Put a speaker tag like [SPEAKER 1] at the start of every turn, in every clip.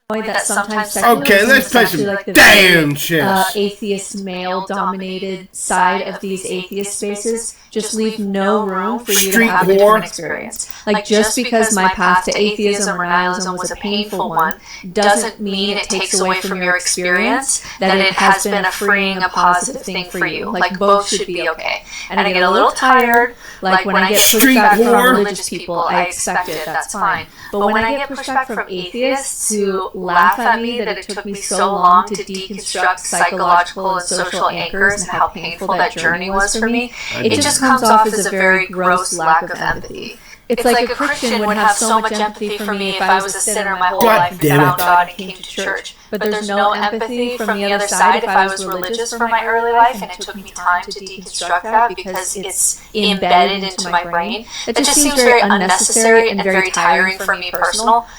[SPEAKER 1] that sometimes
[SPEAKER 2] okay, let's play some like damn chess.
[SPEAKER 1] Atheist male-dominated side of these atheist spaces just leave no room for you to have a different experience. Like, just because my path to atheism or nihilism was a painful one doesn't mean it takes away from your experience that it has been a freeing, a positive thing for you. Like, both should be okay. And I get a little tired, like when I get pushback from religious people, I expect it, that's fine. But when I get pushback from atheists who laugh at me that it took me so long to deconstruct psychological and social anchors and how painful that journey was for me, it just comes off as a very gross lack of empathy. It's like a Christian would have so much empathy for me if I was a sinner my whole life and found God and came to church. But there's no empathy from the other side if I was religious for my early life, and it took me time to deconstruct that because it's embedded into my brain. It just seems very unnecessary and very tiring for me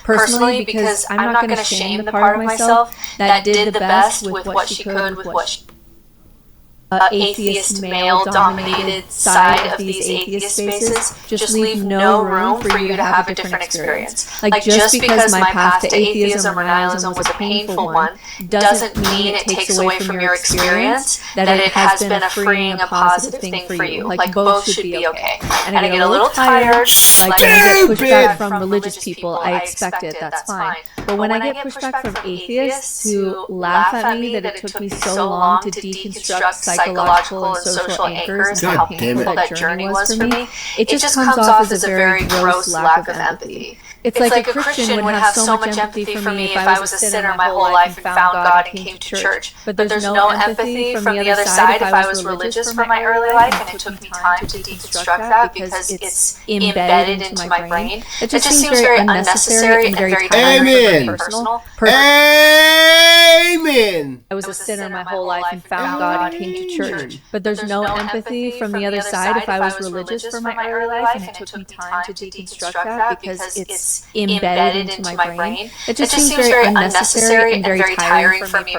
[SPEAKER 1] personally, because I'm not going to shame the part of myself that did the best with what she could with what she atheist male-dominated side of these atheist spaces just leave no room for you to have a different experience. Like, just because my path to atheism or nihilism was a painful one doesn't mean it takes away from your experience that it has been a freeing, a positive thing for you. Like, both should be okay. And I get a little tired, like when I get pushback from religious people, I expect it, that's fine. But when I get pushback from atheists who laugh at me that it took me so long to deconstruct psychological and social anchors and how painful that journey was for me, it just comes off as a very gross lack of empathy. It's like a Christian would have so much empathy for me if I was a sinner my whole life and found God and came to church. But there's no empathy from the other side if I was religious for my early life, and it took me time to deconstruct that because it's embedded into my brain. It just seems very unnecessary and very tiring for me personal.
[SPEAKER 2] Amen.
[SPEAKER 1] I was a sinner my whole life and found God and came to church. But there's no empathy from the other side if I was religious for my early life, and it took me time to deconstruct that because it's embedded into my brain. It just seems very unnecessary and very tiring for me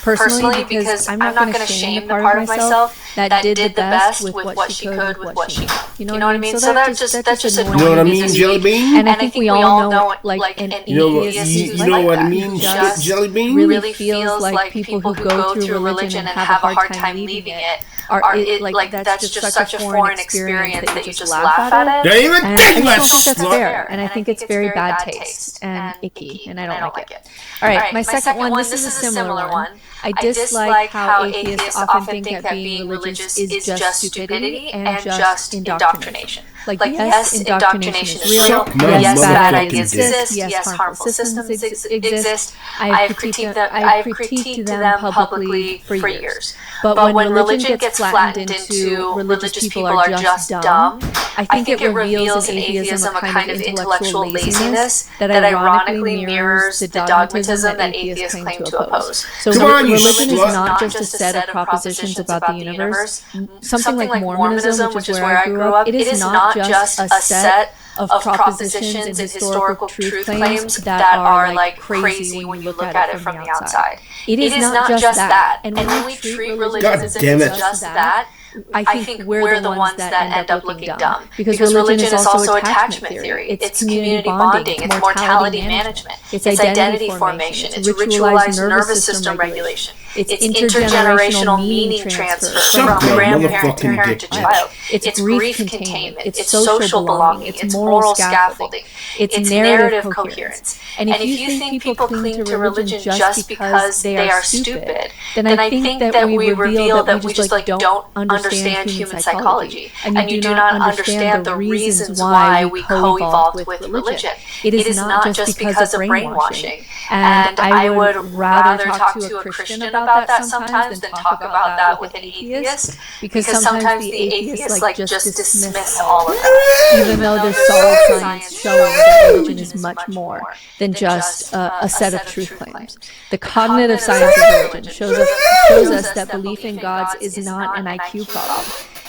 [SPEAKER 1] personally, because I'm not going to shame the part of myself that did the best with what she could with what she knew. You know what I mean? So that's just annoying.
[SPEAKER 2] You know what I mean, Jelly Bean?
[SPEAKER 1] And I think we all know, like an atheist,
[SPEAKER 2] you know what I mean, Jelly Bean?
[SPEAKER 1] Really feels like people who go through religion and have a hard time leaving it that's just such a foreign experience that you just laugh at it.
[SPEAKER 2] Don't even think
[SPEAKER 1] that's fair. And I think it's very bad taste and icky, and I don't like it. All right, my second one, this is a similar one. I dislike how atheists often think that being religious is just stupidity and just indoctrination. Like, yes, indoctrination is real. Yes, bad ideas exist. Yes, harmful systems exist. I have critiqued them publicly for years. But when religion gets flattened into religious people are just dumb, I think it reveals in atheism a kind of intellectual laziness that ironically mirrors the dogmatism that atheists claim to oppose. So religion is not just a set of propositions about the universe. Something like Mormonism, which is where I grew up, it is not just a set of propositions and historical truth claims that are like crazy when you look at it from the outside. It is not just that. And when we treat religion as if it's just that, I think we're the ones that end up looking dumb. Because religion is also attachment theory. It's community bonding. It's mortality management. It's identity formation. It's ritualized nervous system regulation. It's intergenerational meaning transfer from grandparent to parent to child. It's grief containment. It's social belonging. It's moral scaffolding. It's narrative coherence. And if you think people cling to religion just because they are stupid, then I think that we reveal that we just don't understand human psychology. And you do not understand the reasons why we co-evolved with religion. It is not just because of brainwashing. And I would rather talk to a Christian about that sometimes than talk about that with an atheist, because sometimes the atheists just dismiss all of that, even though there's solid science showing that religion is much more than just a set of truth claims. The cognitive science of religion shows us that belief in gods is not an IQ problem.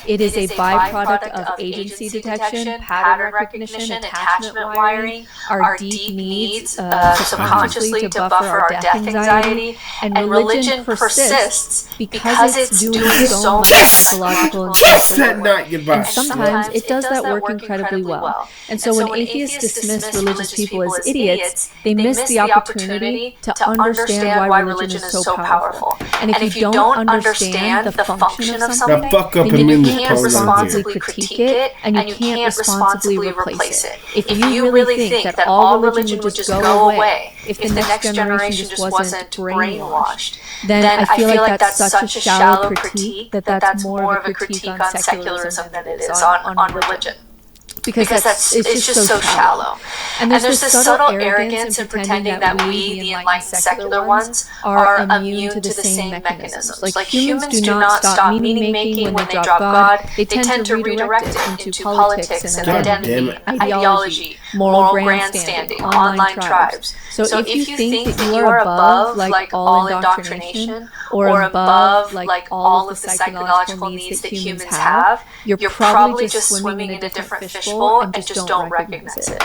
[SPEAKER 1] It is a byproduct of agency detection, pattern recognition, attachment wiring, our deep needs subconsciously to buffer our death anxiety, and religion persists because it's doing so much psychological and social work. And sometimes it does that work incredibly well. And so when atheists dismiss religious people as idiots, they miss the opportunity to understand why religion is so powerful. And if you don't understand the function of something, then you can't responsibly critique it, and you can't responsibly replace it. If you really think that all religion would just go away if the next generation just wasn't brainwashed, then I feel like that's such a shallow critique that's more of a critique on secularism than it is on religion. Because it's just so shallow. And there's this subtle arrogance in pretending that we, the enlightened secular ones, are immune to the same mechanisms. Like humans do not stop meaning-making when they drop God. They tend to redirect it into politics and identity, ideology, moral grandstanding, online tribes. So if you think that you are above like all indoctrination or above like all of the psychological needs that humans have, you're probably just swimming in a different fishbowl and just don't recognize it.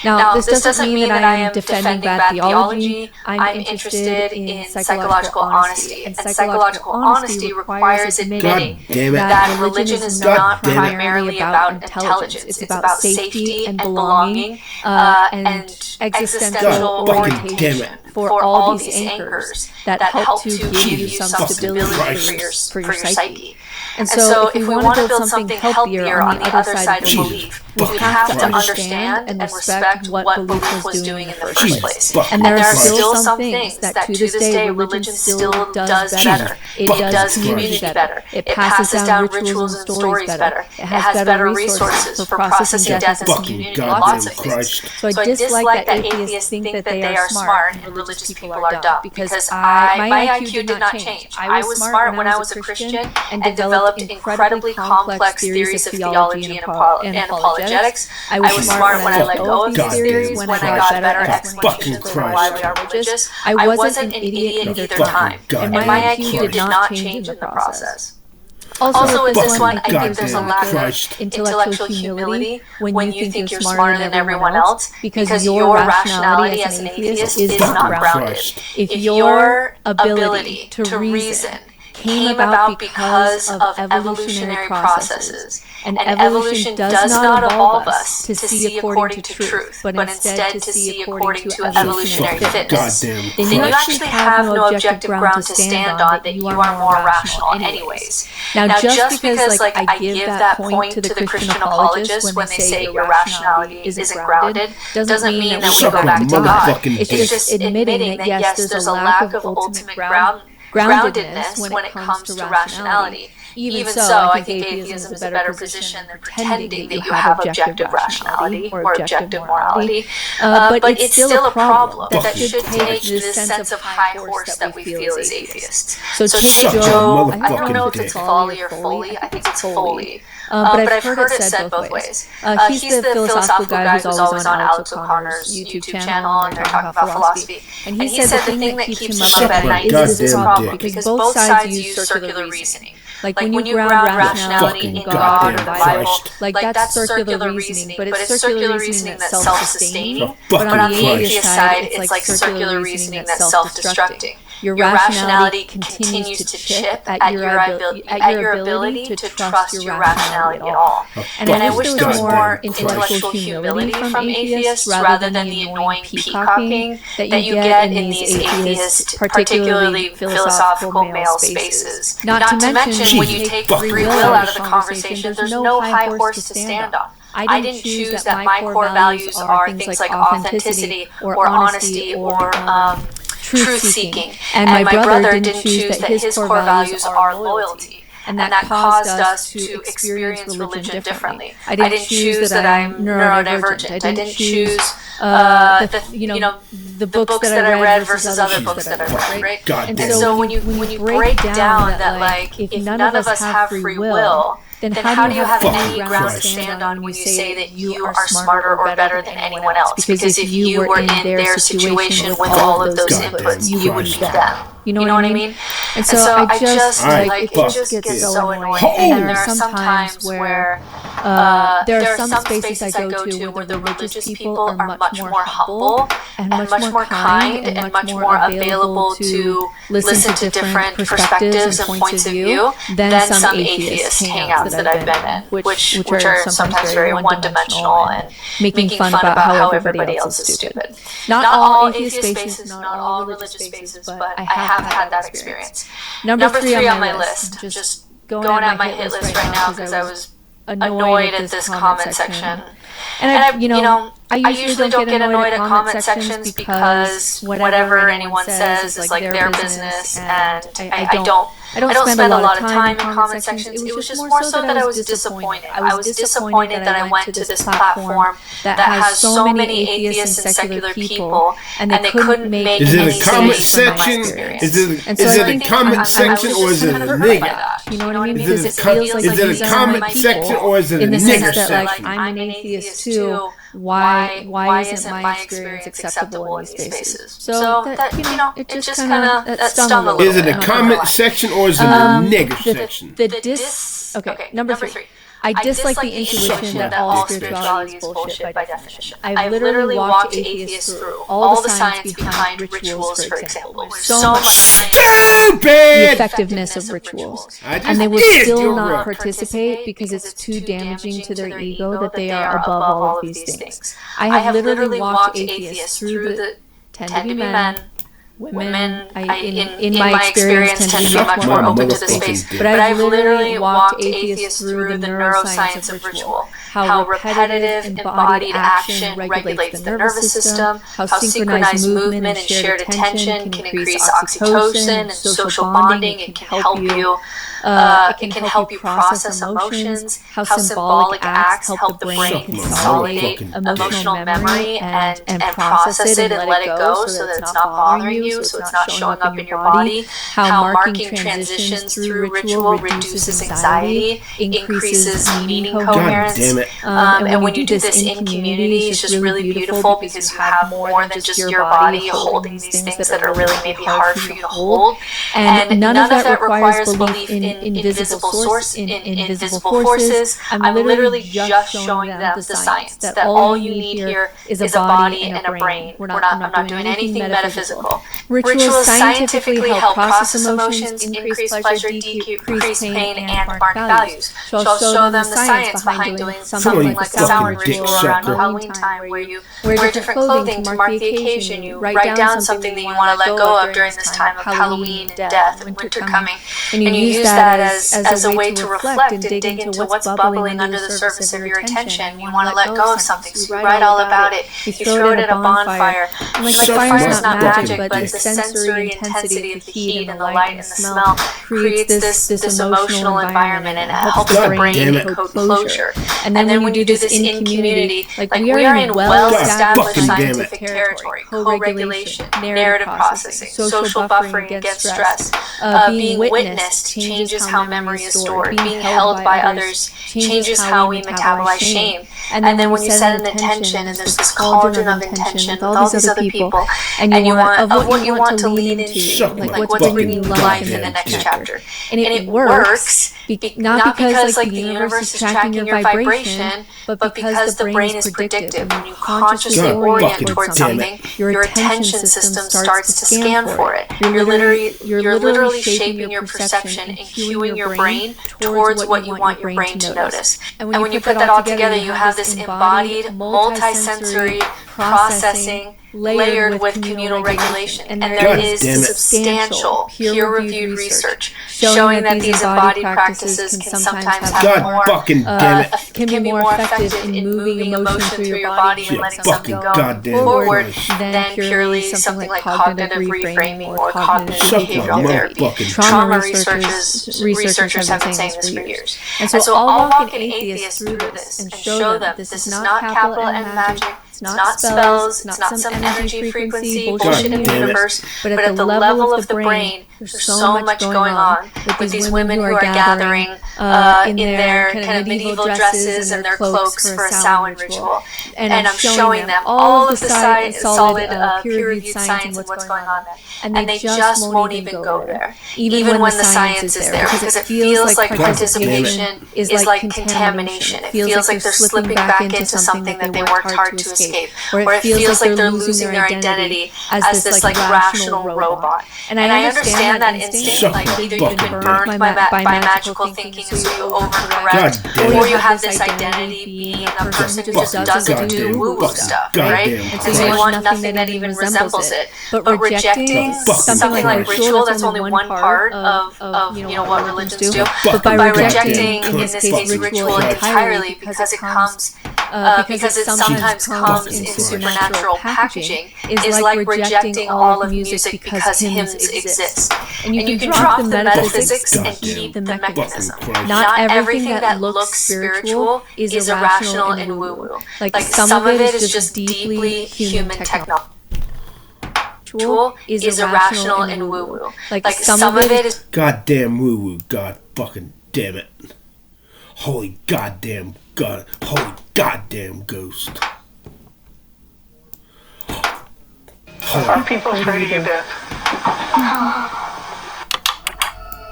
[SPEAKER 1] Now, this doesn't mean that I am defending bad theology. I'm interested in psychological honesty. And psychological honesty requires admitting that religion is not primarily about intelligence. It's about safety and belonging and existential orientation for all these anchors that help to give you some stability for your psyche. And so if we want to build something healthier on the other side of belief, we have to understand and respect what belief was doing in the first place. And there are still some things that to this day religion still does better. It does community better. It passes down rituals and stories better. It has better resources for processing death and community, lots of things. So I dislike that atheists think that they are smart and religious people are dumb, because my IQ did not change. I was smart when I was a Christian and developed incredibly complex theories of theology and apologetics. I was smart when I let go of these theories, when I got better explanations for why we are religious. I wasn't an idiot either time, and my IQ did not change in the process. Also, in this one, I think there's a lack of intellectual humility when you think you're smarter than everyone else, because your rationality as an atheist is not grounded. If your ability to reason came about because of evolutionary processes, and evolution does not evolve us to see according to truth, but instead to see according to evolutionary fitness, then you actually have no objective ground to stand on that you are more rational anyways. Now, just because I give that point to the Christian apologists when they say your rationality isn't grounded, doesn't mean that we go back to God. It's just admitting that yes, there's a lack of ultimate groundedness when it comes to rationality. Even so, I think atheism is a better position than pretending that you have objective rationality or objective morality. But it's still a problem that should take this sense of high horse that we feel as atheists. So Joe, I don't know if it's folly or folly. I think it's folly. But I've heard it said both ways. He's the philosophical guy who's always on Alex O'Connor's YouTube channel, and they're talking about philosophy. And he said the thing that keeps him up at night is this problem, because both sides use circular reasoning. Like when you ground rationality in God or the Bible, like that's circular reasoning, but it's circular reasoning that's self-sustaining. But on the atheist side, it's like circular reasoning that's self-destructing. Your rationality continues to chip at your ability to trust your rationality at all. And I wish there was more intellectual humility from atheists rather than the annoying peacocking that you get in these atheist, particularly philosophical male spaces. Not to mention, when you take free will out of the conversation, there's no high horse to stand on. I didn't choose that my core values are things like authenticity or honesty or truth-seeking. And my brother didn't choose that his core values are loyalty. And that caused us to experience religion differently. I didn't choose that I'm neurodivergent. I didn't choose the books that I read versus other books that I read, right? And so when you break down that, like, if none of us have free will, then how do you have any ground to stand on when you say that you are smarter or better than anyone else? Because if you were in their situation with all of those inputs, you would be them. You know what I mean? And so I just it just gets so annoying. And there are some times where there are some spaces I go to where the religious people are much more humble and much more kind and much more available to listen to different perspectives and points of view than some atheist hangouts that I've been in, which are sometimes very one-dimensional and making fun about how everybody else is stupid. Not all atheist spaces, not all religious spaces, but I have had that experience. Number 3 on my list, just going at my hit list right now because I was annoyed at this comment section. And I usually don't get annoyed at comment sections because whatever anyone says is like their business, and I don't spend a lot of time in comment sections. It was just more so that I was disappointed. I was disappointed that I went to this platform that has so many atheists and secular people, and they couldn't make
[SPEAKER 2] Is it a comment
[SPEAKER 1] section?
[SPEAKER 2] section? Is it a comment section or is it a nigger?
[SPEAKER 1] You know what I mean?
[SPEAKER 2] Is it a comment section or is it a nigger section?
[SPEAKER 1] I'm an atheist too. Why isn't my experience acceptable in these spaces? So that, it just kind of stung a little.
[SPEAKER 2] Is it a comment section or is it a nigger section?
[SPEAKER 1] Okay, number 3. I dislike the intuition that all spirituality is bullshit by definition. I've literally walked atheists through all the science behind rituals, for example. There's so much
[SPEAKER 2] stupid
[SPEAKER 1] the effectiveness of rituals. And they will still not participate because it's too damaging to their ego that they are above all of these things. I have literally walked atheists through the tend to be men, women, in my experience, tend to be much more open to the space. But I've literally walked atheists through the neuroscience of ritual. How repetitive embodied action regulates the nervous system, how synchronized movement and shared attention can increase oxytocin and social bonding. It can help you process emotions, how symbolic acts help the brain consolidate emotional memory and process it and let it go so that it's not bothering you, so it's not showing up in your body, how marking transitions through ritual reduces anxiety, increases meaning coherence.
[SPEAKER 2] God damn it.
[SPEAKER 1] And when you do this in community, it's just really beautiful because you have more than just your body holding these things that are really maybe hard for you to hold. And none of that requires belief in invisible forces. I'm literally just showing them the science, that all you need here is a body and a brain. I'm not doing anything metaphysical. Rituals scientifically help process emotions, increase pleasure, decrease pain, and mark values. So I'll show them the science behind doing something like a Samhain ritual around Halloween time where you wear different clothing to mark the occasion. You write down something that you want to let go of during this time of Halloween, death, and winter coming. And you use that as a way to reflect and dig into what's bubbling under the surface of your attention. You want to let go of something, so you write all about it. You throw it at a bonfire. Like fire's not magic, but the sensory intensity of the heat and the light and the smell creates this emotional environment and it helps the brain code closure. And then when you do this in community, like we are in well-established scientific territory, co-regulation, narrative processing, social buffering against stress. Being witnessed changes how memory is stored. Being held by others changes how we metabolize shame. And then when you set an intention and there's this cauldron of intention with all these other people, and you want what you want to lean into, like what's bringing life in the next chapter. And it works not because like the universe is tracking your vibration, but because the brain is predictive. When you consciously orient towards something, your attention system starts to scan for it. You're literally shaping your perception and cueing your brain towards what you want your brain to notice. And when you put that all together, you have this embodied, multisensory processing layered with communal regulation. And there is substantial peer-reviewed research showing that these embodied practices can sometimes have can be more effective in moving emotion through your body and letting something go forward than purely something like cognitive reframing or cognitive behavioral therapy. Trauma researchers have been saying this for years. And so I'll walk an atheist through this and show them this is not capital M magic. It's not spells, it's not some energy frequency, bullshit in the universe, but at the level of the brain, there's so much going on with these women who are gathering in their kind of medieval dresses and their cloaks for a Samhain ritual. And I'm showing them all of the solid, peer-reviewed science and what's going on there. And they just won't even go there, even when the science is there, because it feels like participation is like contamination. It feels like they're slipping back into something that they worked hard to escape, or it feels like they're losing their identity as this like rational robot. And I understand that instinct, like either you've been burned by magical thinking, so you overcorrect, or you have this identity being a person who just doesn't do woo-woo stuff, right? And so you want nothing that even resembles it. But rejecting something like ritual, that's only one part of what religions do. But by rejecting, in this case, ritual entirely, because it sometimes comes in supernatural packaging, is like rejecting all of music because hymns exist. And you can drop the metaphysics and keep the mechanism. Not everything that looks spiritual is irrational and woo-woo. Like some of it is just deeply human technology. Is irrational and woo-woo. Like some of it is
[SPEAKER 2] goddamn woo-woo. God fucking damn it. Holy goddamn God. Holy goddamn ghost.
[SPEAKER 3] Are people afraid of you, Beth?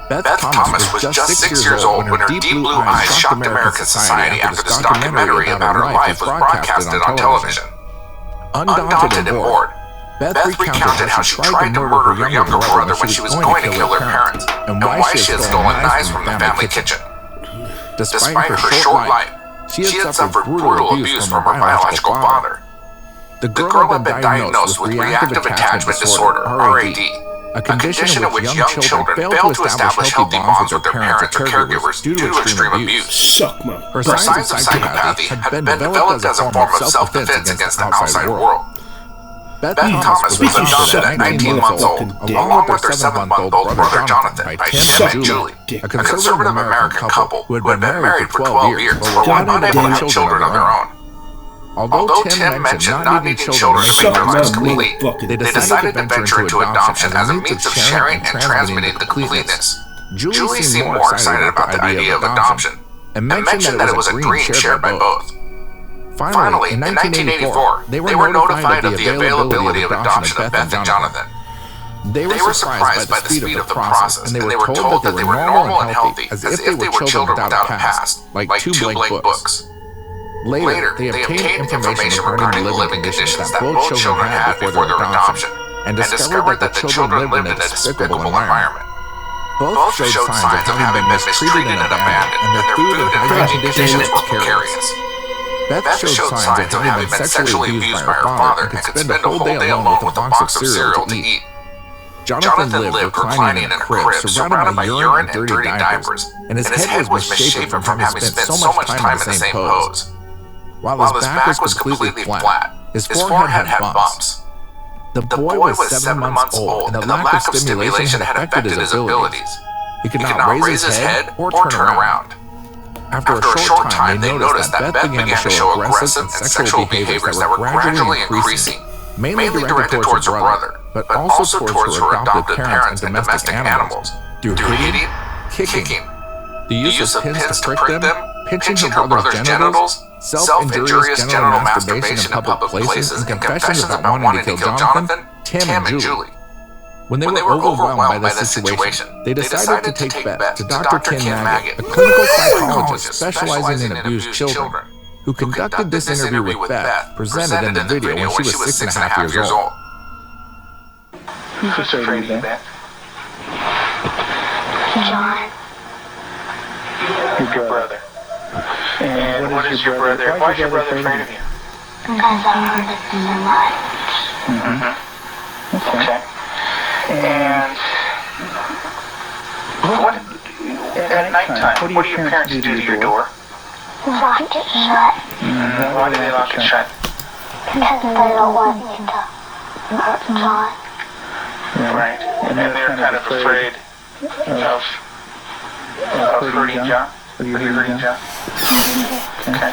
[SPEAKER 4] Beth Thomas was just 6 years old when her deep blue eyes shocked American society after this documentary about her life was broadcasted on television. Undaunted and bored, Beth recounted how she tried to murder her younger brother when she was going to kill her parents, and why she had stolen knives from the family kitchen. Despite her short life, she had suffered brutal abuse from her biological father. The girl had been diagnosed with reactive attachment disorder, RAD, a condition in which young children fail to establish healthy bonds with their parents or caregivers due to extreme abuse. Her signs of psychopathy had been developed as a form of self-defense against the outside world. Beth Thomas was adopted at 19 months old, along with her 7-month-old brother Jonathan, by Tim and Julie, a conservative American couple who had been married for 12 years but were unable to have children of their own. Although Tim mentioned not needing children to make their lives complete, they decided to venture into adoption as a means of sharing and transmitting the completeness. Julie seemed more excited about the idea of adoption, and mentioned that it was a dream shared by both. Finally, in 1984, they were notified of the availability of adoption of Beth and Jonathan. They were surprised by the speed of the process, and they were told that they were normal and healthy, as if they were children without a past, like 2 blank books. Later, they obtained information regarding the living conditions that both children had before their adoption, and discovered that the children lived in a despicable environment. Both showed signs of having been mistreated and abandoned, and their food and hygiene conditions were precarious. Beth showed signs of having been sexually abused by her father and could spend a whole day alone with a box of cereal to eat. Jonathan lived reclining in a crib surrounded by urine and dirty diapers, and his head was misshapen from having spent so much time in the same pose. While his back was completely flat, his forehead had bumps. The boy was 7 months old, and the lack of stimulation had affected his abilities. He could not raise his head or turn around. After a short time, they noticed that Beth began to show aggressive and sexual behaviors that were gradually increasing, mainly directed towards her brother, but also towards her adopted parents and domestic animals, through hitting, kicking, the use of pins to prick them, pinching her brother's genitals, self-injurious genital masturbation in public places, and confessions about wanting to kill Jonathan, Tim, and Julie. When they were overwhelmed by this situation, they decided to take Beth to Dr. Ken Maggot, a clinical psychologist specializing in abused children, who conducted this interview with Beth, presented in the video when she was 6.5 years old.
[SPEAKER 3] Who's afraid of you, Beth?
[SPEAKER 5] John.
[SPEAKER 3] Your brother. And what is your brother? Why is your brother afraid of you?
[SPEAKER 5] Because I heard it in the light.
[SPEAKER 3] Okay. And what, at nighttime, what do your parents do to your door?
[SPEAKER 5] Lock it shut.
[SPEAKER 3] Why do they lock it shut?
[SPEAKER 5] Because they don't want me to hurt John.
[SPEAKER 3] Right. And they're kind of afraid of hurting John? Of you hurting John? Okay.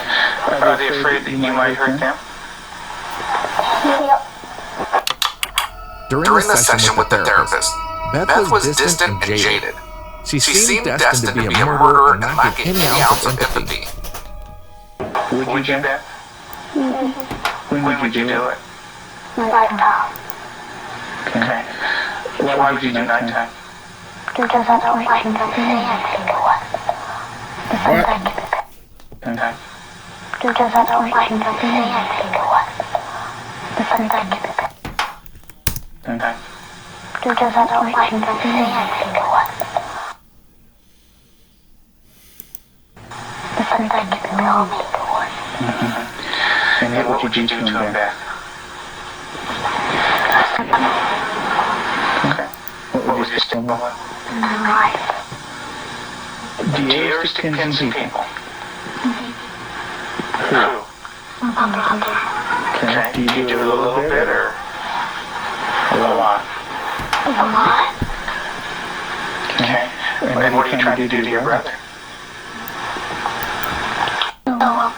[SPEAKER 3] Are they afraid that you might hurt them?
[SPEAKER 4] During the session with the therapist, Beth was distant and jaded. She seemed destined to be a murderer and not get any ounce of empathy.
[SPEAKER 3] Would you, Beth? When would you do it?
[SPEAKER 5] Nighttime.
[SPEAKER 3] Okay. Why would you do nighttime?
[SPEAKER 5] Because I don't like nothing anything to it. The fun thing to be.
[SPEAKER 3] Okay.
[SPEAKER 5] Because I don't like nothing anything to it. The fun thing to be.
[SPEAKER 3] Okay.
[SPEAKER 5] Because I don't like nothing anything to it. The fun thing to be all me to it.
[SPEAKER 3] And what would you do to him, Beth? Okay. What would you still want?
[SPEAKER 5] My life.
[SPEAKER 3] Do you ever stick pins in people? Who?
[SPEAKER 5] My mother.
[SPEAKER 3] Okay. Do you do it a little bit or a lot?
[SPEAKER 5] A lot.
[SPEAKER 3] Okay. And what are you trying to do to your brother?
[SPEAKER 5] No.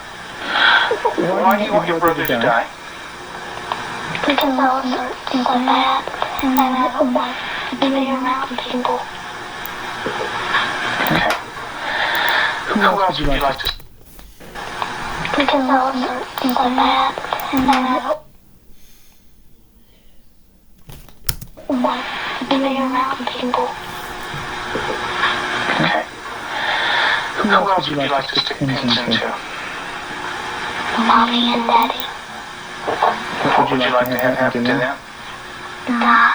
[SPEAKER 3] Why do you want your brother to die?
[SPEAKER 5] Because I was hurting so bad. And I don't want to be around people.
[SPEAKER 3] Okay. Who else would you like to?
[SPEAKER 5] Because I was hurting so bad. And I don't want to be around people.
[SPEAKER 3] Okay. Who else would you like to stick pins into?
[SPEAKER 5] Mommy and Daddy.
[SPEAKER 3] What would you like to have happen to them?
[SPEAKER 5] Die.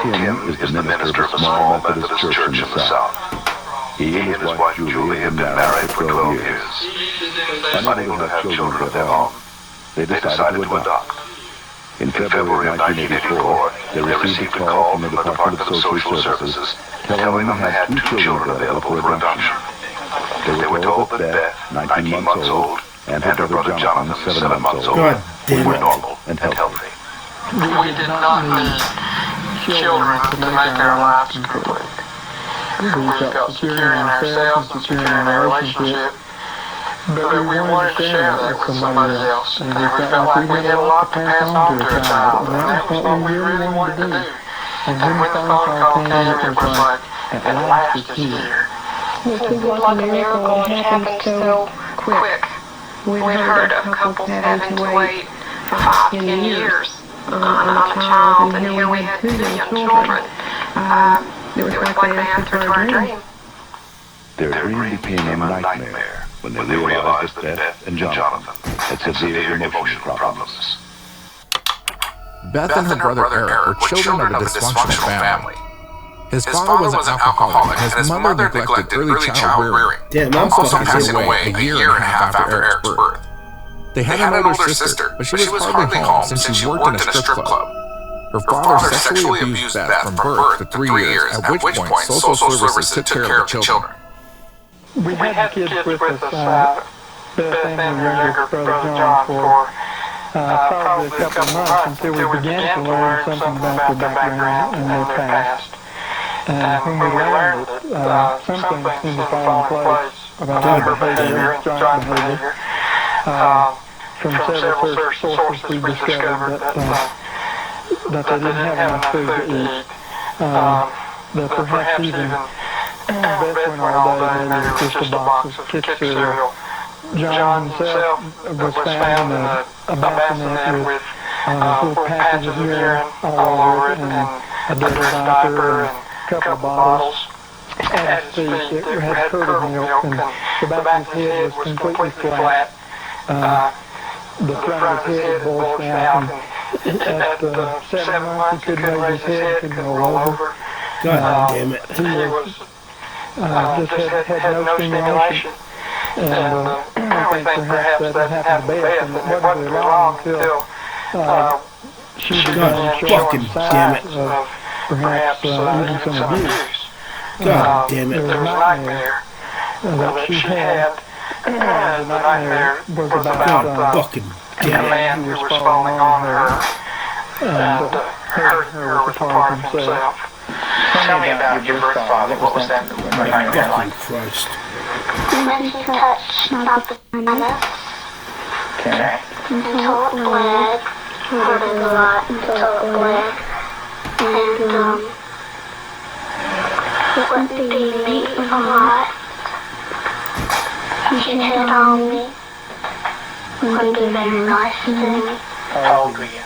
[SPEAKER 6] Tim is the minister of a small Methodist church in the South. He and his wife Julie have been married for 12 years. Unable to have children of their own, they decided to adopt. In February of 1984, they received a call from the Department of Social Services telling them they had 2 children available for adoption. They were told that Beth, 19 months old, and her brother Jonathan, 7 months old, were normal and healthy.
[SPEAKER 7] We did not need children to make our lives complete. We felt secure in ourselves and secure in our relationship, but we wanted to share that with somebody else. And we felt like we had a lot to pass on to a child, and that was what we really wanted to do. And when the phone call came, it was like, at last it's here.
[SPEAKER 8] It seems like a miracle. It happened so quick. We've heard of couples having to wait 5-10 years on a child, and here we had 2 young children. It was like they answered to our dream.
[SPEAKER 6] Their dream became a nightmare when they realized that Beth and Jonathan had severe emotional problems.
[SPEAKER 4] Beth and her brother Eric were children of a dysfunctional family. His father was an alcoholic, and his mother neglected early child rearing,
[SPEAKER 2] Damn, I'm
[SPEAKER 4] also
[SPEAKER 2] fucking
[SPEAKER 4] passing
[SPEAKER 2] dead.
[SPEAKER 4] away a year and a half after Eric's birth. They had an older sister, but she was hardly home since she worked in a strip club. Her father sexually abused Beth from birth to 3 years, at which point social services took care of the children.
[SPEAKER 7] We had kids with us, Beth and her younger brother John, for probably a couple of months until we began to learn something about their background and their past. And when we learned that some things seemed to fall in place about our behavior and John's behavior, from several sources we discovered that they didn't have enough food to eat, that perhaps even Beth went all day and ate just a box of kick cereal. John himself was found in a bassinet with 4 patches of urine all over it and a dirty diaper and a couple of bottles at his feet that had curdled milk, and the back of his head was completely flat. The front of his head bulged out, and at 7 months he couldn't raise his head, couldn't roll over.
[SPEAKER 2] God damn it.
[SPEAKER 7] He was just had no stimulation. And I think perhaps that happened to Beth, and it wasn't very long until she began showing signs of perhaps even some abuse.
[SPEAKER 2] God damn it.
[SPEAKER 7] There was a nightmare that she had. The nightmare was about
[SPEAKER 2] God fucking
[SPEAKER 7] a
[SPEAKER 2] damn it.
[SPEAKER 7] man who was falling on her and hurting her with a part of himself.
[SPEAKER 3] Tell me about your birth father. What was that nightmare like?
[SPEAKER 2] Christ.
[SPEAKER 5] When he touched my vagina
[SPEAKER 3] Okay.
[SPEAKER 5] until it bled, hurted a lot until it bled, and wouldn't be me a lot. He hit on me, wouldn't be very nice to me.
[SPEAKER 3] How old were you?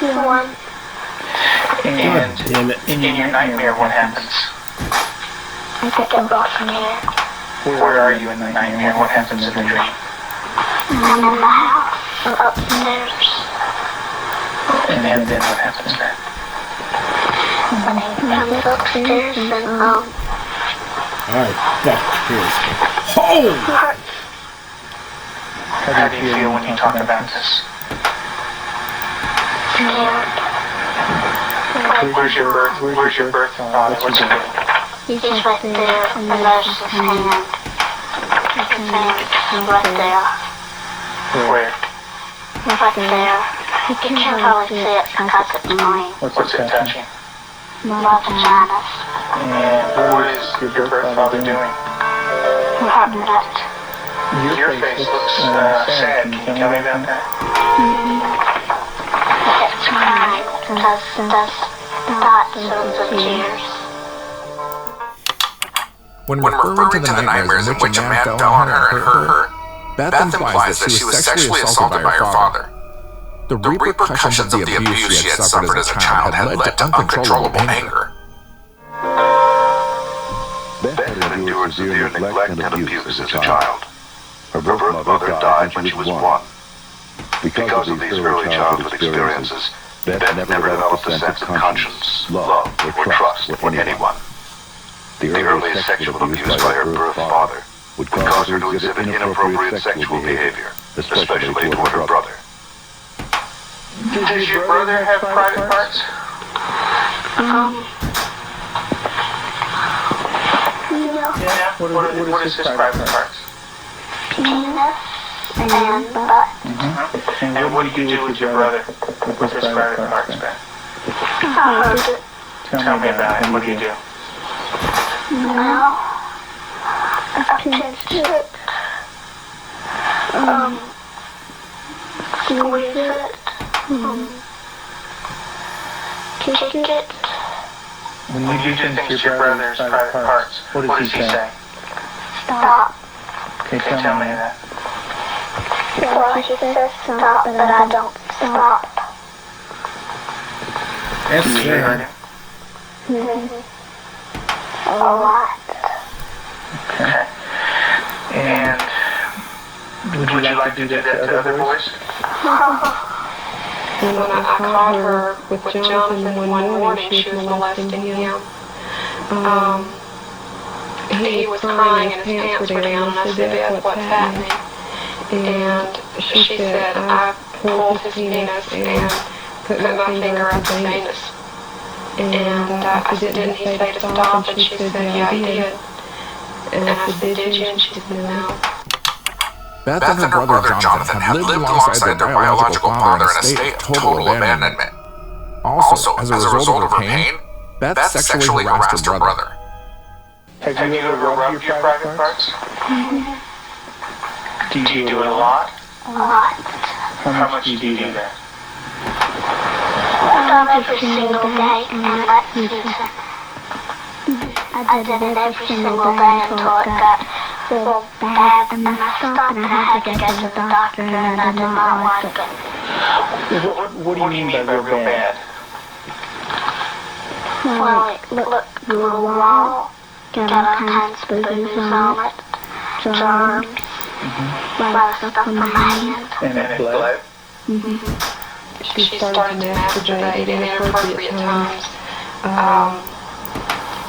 [SPEAKER 5] One,
[SPEAKER 3] And
[SPEAKER 2] God damn it.
[SPEAKER 3] in your nightmare, what happens?
[SPEAKER 5] I get brought from here.
[SPEAKER 3] Where are you in the nightmare? What happens in the dream?
[SPEAKER 5] I'm in the house, upstairs.
[SPEAKER 3] And then what happens then?
[SPEAKER 5] When he comes upstairs and,
[SPEAKER 2] Alright, fuck his. Oh!
[SPEAKER 3] How do you feel when you talk about this? Where's your birth father? What's he doing?
[SPEAKER 5] he's right there, and there's his hand. His hand is right there.
[SPEAKER 3] Where?
[SPEAKER 5] Right there. You can't hardly see it because it's green.
[SPEAKER 3] What's it touching?
[SPEAKER 5] My vagina.
[SPEAKER 3] And what is your birth father doing?
[SPEAKER 5] Hurting it.
[SPEAKER 3] Your face looks sad. Can you tell me about that?
[SPEAKER 5] It's crying because there's dots of tears.
[SPEAKER 4] When referring to the nightmares in which a man fell on her and hurt her, Beth implies that she was sexually assaulted by her father. The repercussions of the abuse she had suffered as a child had led to uncontrollable anger.
[SPEAKER 6] Beth had endured severe neglect and abuse as a child. Her birth mother died when she was 1. Because of these early childhood experiences, Beth never developed a sense of conscience, love, or trust for anyone. The earliest sexual abuse by her birth father would cause her to exhibit inappropriate sexual behavior, especially toward her brother.
[SPEAKER 3] Does your brother have private parts? Yeah. What is his private parts?
[SPEAKER 5] Penis and butt.
[SPEAKER 3] And what do you do with your brother with his private parts, Beth?
[SPEAKER 5] I heard it.
[SPEAKER 3] Tell me about it. What do you do?
[SPEAKER 5] Well, I pinched it. Squeeze it. Kick it.
[SPEAKER 3] When you pinch your brother's private parts, what does he say?
[SPEAKER 5] Stop.
[SPEAKER 3] Okay, tell me that.
[SPEAKER 5] Well, he says stop, but I don't stop.
[SPEAKER 2] That's
[SPEAKER 3] Do you
[SPEAKER 2] sad.
[SPEAKER 3] hurt him?
[SPEAKER 5] A lot.
[SPEAKER 3] Okay. And would you like to do that to other boys?
[SPEAKER 8] When I caught her with Jonathan one morning, she was molesting him. He was crying and his pants were down, and I said, Beth, what's happening? And she said, I pulled his penis and put my finger up his anus. And I said, didn't he say to stop? And she said, yeah, he did. And I said, did you? And she said, no.
[SPEAKER 4] Beth and her brother Jonathan had lived alongside their biological father in a state of total abandonment. Also, as a result of her pain, Beth sexually harassed her brother.
[SPEAKER 3] Have you ever rubbed your private parts? Do you do it a lot?
[SPEAKER 5] A lot.
[SPEAKER 3] How much do you do that?
[SPEAKER 5] Every single day in that season. I did it every single day until it got so bad and I stopped and I had to get to the doctor and I did not like it.
[SPEAKER 3] What do you mean by real bad?
[SPEAKER 5] Well, it looked real raw, got all kinds of booze on it, germs, a lot of stuff on my hands.
[SPEAKER 3] And it bled?
[SPEAKER 8] She started to masturbate at inappropriate times.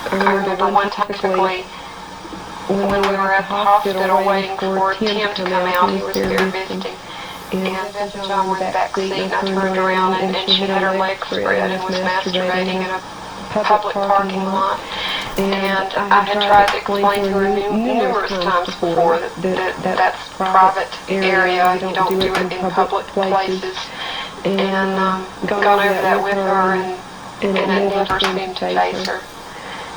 [SPEAKER 8] I remember one time specifically when we were at the hospital waiting for Tim to come out. He was there visiting. And John was back seat and I turned around and she had her legs spread and was masturbating in a public parking lot. And I had tried to explain to her numerous times before that that's private area. You don't do it in public places. and gone over that with her, and it never seemed to phase her.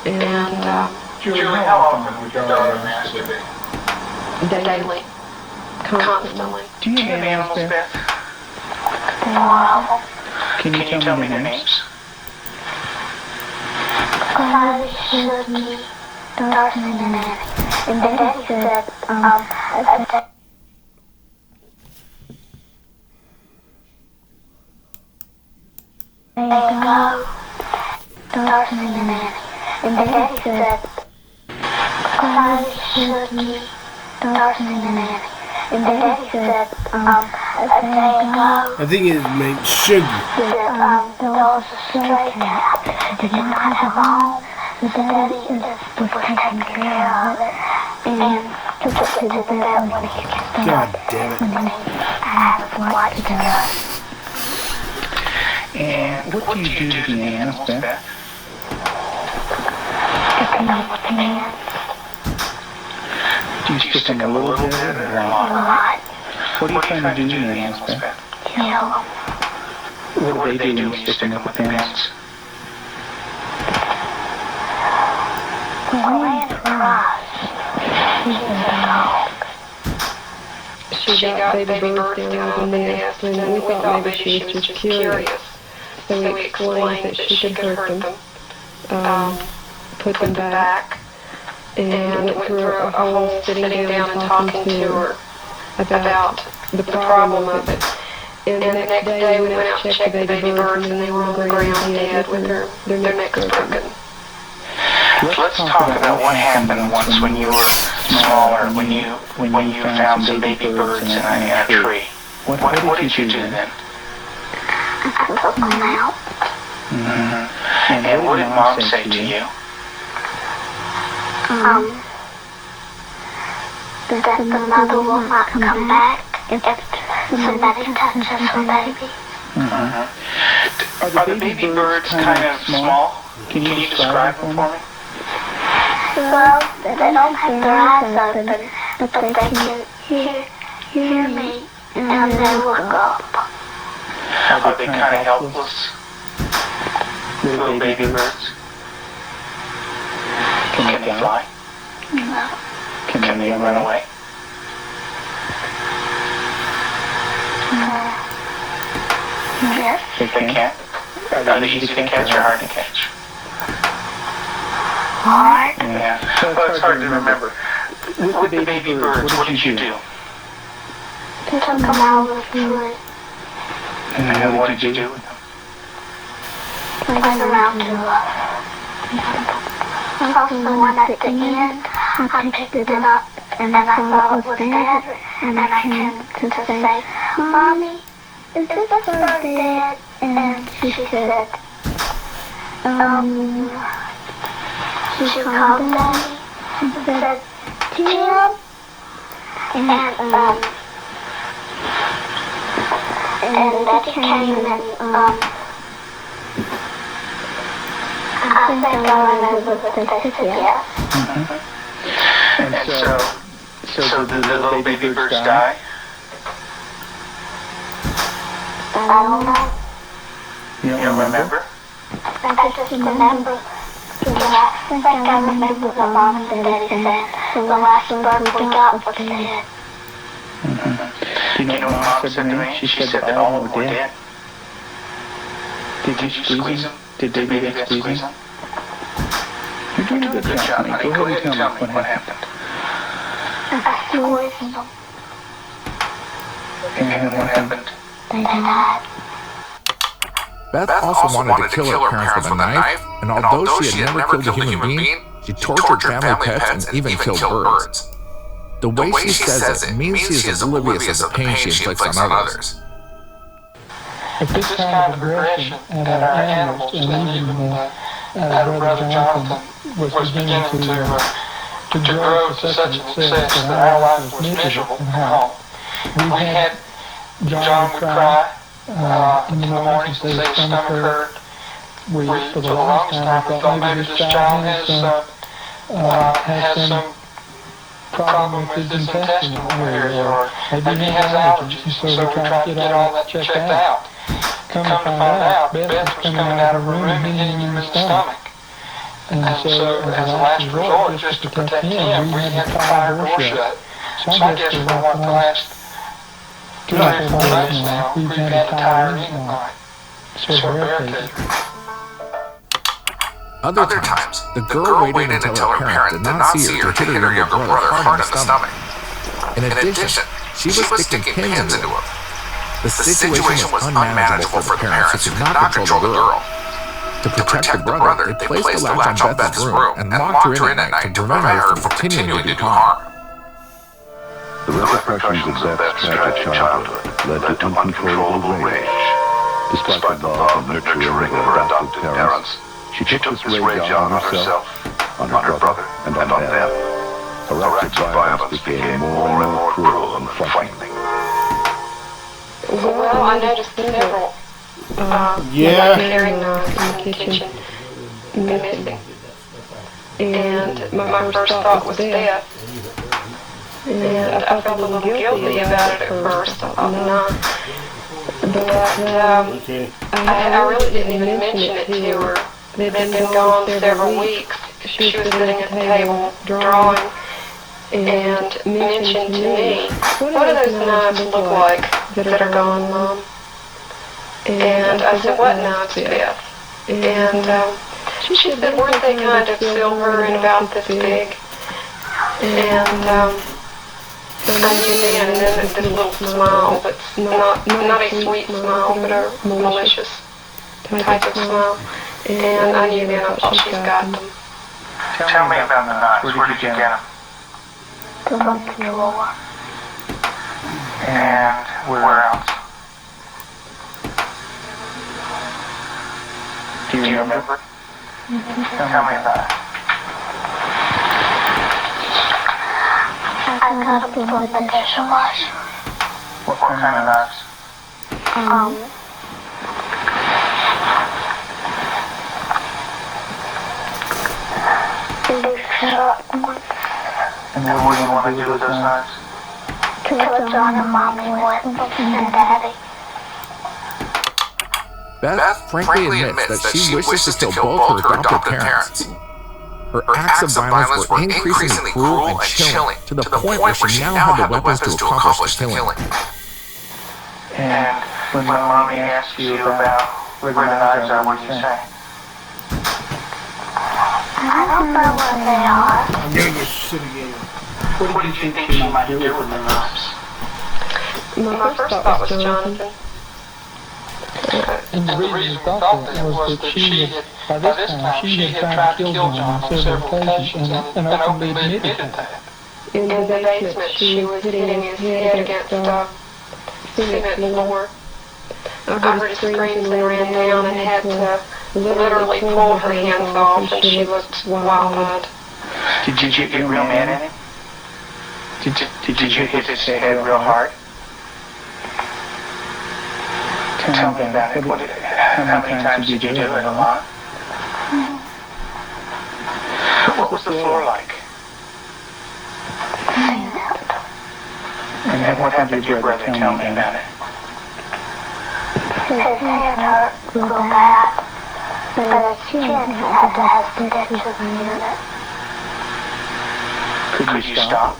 [SPEAKER 8] And
[SPEAKER 3] Julie, how often would your daughter masturbate?
[SPEAKER 8] daily, constantly.
[SPEAKER 3] Do you have animals, Beth?
[SPEAKER 5] Wow.
[SPEAKER 3] Can you tell me their names?
[SPEAKER 5] Cloudy, Silky, Dawson, and Annie. And Daddy said, there you go, Dawson and Annie. And Daddy said, Cloudy, Silky, Dawson and Annie. And Daddy said, there you go.
[SPEAKER 2] I think it meant sugar.
[SPEAKER 5] There was a stray cat. Did not have a home. The daddy was taking care of it and took it to the vet when he started.
[SPEAKER 2] God damn it.
[SPEAKER 5] When he had what to do.
[SPEAKER 3] And what do you do to the animals, Beth?
[SPEAKER 5] Picking up with hands.
[SPEAKER 3] Do you stick them a little bit or a lot? What do you try to do to the animals, Beth?
[SPEAKER 5] Kill them.
[SPEAKER 3] What do they do when you stick them up with pins?
[SPEAKER 5] Gwen cries. She's a dog.
[SPEAKER 8] She got baby birds down in the nest, and we thought maybe she was just curious. So we explained that she could hurt them, put them back, and went through a whole sitting down and talking to her about the problem of it. And the next day we went out to check the baby birds, and they were on the ground dead with their necks broken.
[SPEAKER 3] Let's talk about what happened once when you were smaller, when you found some baby birds in a tree. What did you do then?
[SPEAKER 5] I took them out.
[SPEAKER 3] Mm-hmm. And what did Mom say to you?
[SPEAKER 5] That the mother will not come back if somebody touches her baby.
[SPEAKER 3] Mm-hmm. Are the baby birds kind of small? Can you describe them for me?
[SPEAKER 5] Well, they don't have their eyes open, but they can hear me, and they look up.
[SPEAKER 3] Are they kind of helpless? Little baby birds? Can they fly?
[SPEAKER 5] No.
[SPEAKER 3] Can they run away?
[SPEAKER 5] Yes.
[SPEAKER 3] They can? Are they easy to catch or hard to catch?
[SPEAKER 5] Hard.
[SPEAKER 3] Yeah. Well, it's hard to remember. With the baby birds, what did you do?
[SPEAKER 5] Took them out of the food.
[SPEAKER 3] And what did you do with them?
[SPEAKER 5] Played around to also the one at the end, I picked it up, and then I thought it was dead, and then I came to say, Mommy, is this bird dead? And she said, she called Daddy and said, Jim, and Daddy came and I think I remember what they said, yes.
[SPEAKER 3] Mm-hmm. And so did the little baby birds die?
[SPEAKER 5] I don't know.
[SPEAKER 3] You don't remember?
[SPEAKER 5] I just remember. I think I remember what Mom and Daddy said. The last bird we got was dead.
[SPEAKER 3] Mm-hmm. You know what Mom said to me? She said that all of them were dead. Did you squeeze them? Did Baby squeeze them? You're doing a good job, honey. Go ahead and tell me what happened.
[SPEAKER 5] I squeezed them.
[SPEAKER 3] And what happened?
[SPEAKER 5] They died.
[SPEAKER 4] Beth also wanted to kill her parents with a knife, and although she had never killed a human being, she tortured family pets and even killed birds. The way she says it means she is oblivious of the pain she inflicts on others.
[SPEAKER 7] But this kind of aggression at our animals, and even at our brother Jonathan, was beginning to grow to such a success that our life was miserable in home. We had John would cry in the morning, say his stomach hurt. For the longest time, we thought maybe this child has some problem with his intestinal area, or maybe he has allergies, so we tried to get all that checked out. come to find out, Beth was coming out of her room and hitting him in the stomach. And so, as a last resort, just to protect him, we had to tie her door shut. So I guess for the last 3 or 4 days now, we've had to tie her in at night. So barricaded.
[SPEAKER 4] Other times, the girl waited until her parent did not see her to hit her younger brother hard in the stomach. In addition, she was sticking pins into him. The situation was unmanageable for the parents who could not control the girl. To protect the brother, they placed the latch on Beth's room and locked her in at night to prevent her from continuing to do harm.
[SPEAKER 6] The repercussions of Beth's tragic childhood led to uncontrollable rage. Despite the love and nurturing of her adopted parents, she took this rage out on herself, on her brother, and on them. Her acts of violence became more and more cruel and frightening.
[SPEAKER 8] Well, I noticed several.
[SPEAKER 2] Yeah.
[SPEAKER 8] Carrying knives in the kitchen, missing. And my first thought was Beth. And I felt a little guilty about it at first. I thought, no. But I really didn't even mention it to her. They'd been gone several weeks. She was sitting at the table drawing and mentioned to me, what do those knives look like that are gone, Mom? And I said, what knives, Beth? And she said, weren't they kind of silver and about this big? And I knew then, and then this little smile, but not a sweet smile, but a malicious type of smile. And I knew then, I thought, she's got them.
[SPEAKER 3] Tell me about the knives. Where did you get them?
[SPEAKER 5] From the drawer.
[SPEAKER 3] And where else? Do you remember? Tell me about it.
[SPEAKER 5] I got them from the dishwasher.
[SPEAKER 3] What kind of knives?
[SPEAKER 5] Big sharp ones.
[SPEAKER 3] And then what do you want to do with those knives?
[SPEAKER 5] Kill John and Mommy with them and Daddy.
[SPEAKER 4] Beth frankly admits that she wishes to kill both her adopted parents. Her acts of violence were increasingly cruel and chilling, to the point where she now had the weapons to accomplish the killing.
[SPEAKER 3] And when Mommy asked you about where the knives are, what do you say?
[SPEAKER 5] I don't know where they are.
[SPEAKER 2] I'm gonna get shit again.
[SPEAKER 3] What did you think she might do with the knives?
[SPEAKER 8] My first thought was Jonathan.
[SPEAKER 7] And the reason we thought that was that she had, by this time, she had tried to kill John on several occasions and openly admitted that.
[SPEAKER 8] In the basement, she was hitting his head against the cement floor. I heard his screams and ran down and had to literally pull her hands off, and she looked wild-eyed.
[SPEAKER 3] Did you get real mad at him? Did you hit his head real hard? Tell me about it. How many times did you do it? A lot? What was the floor like? And what happened to your brother? Tell me about it.
[SPEAKER 5] His head hurt real bad, but his chin had to have stitches in it.
[SPEAKER 3] Could you stop?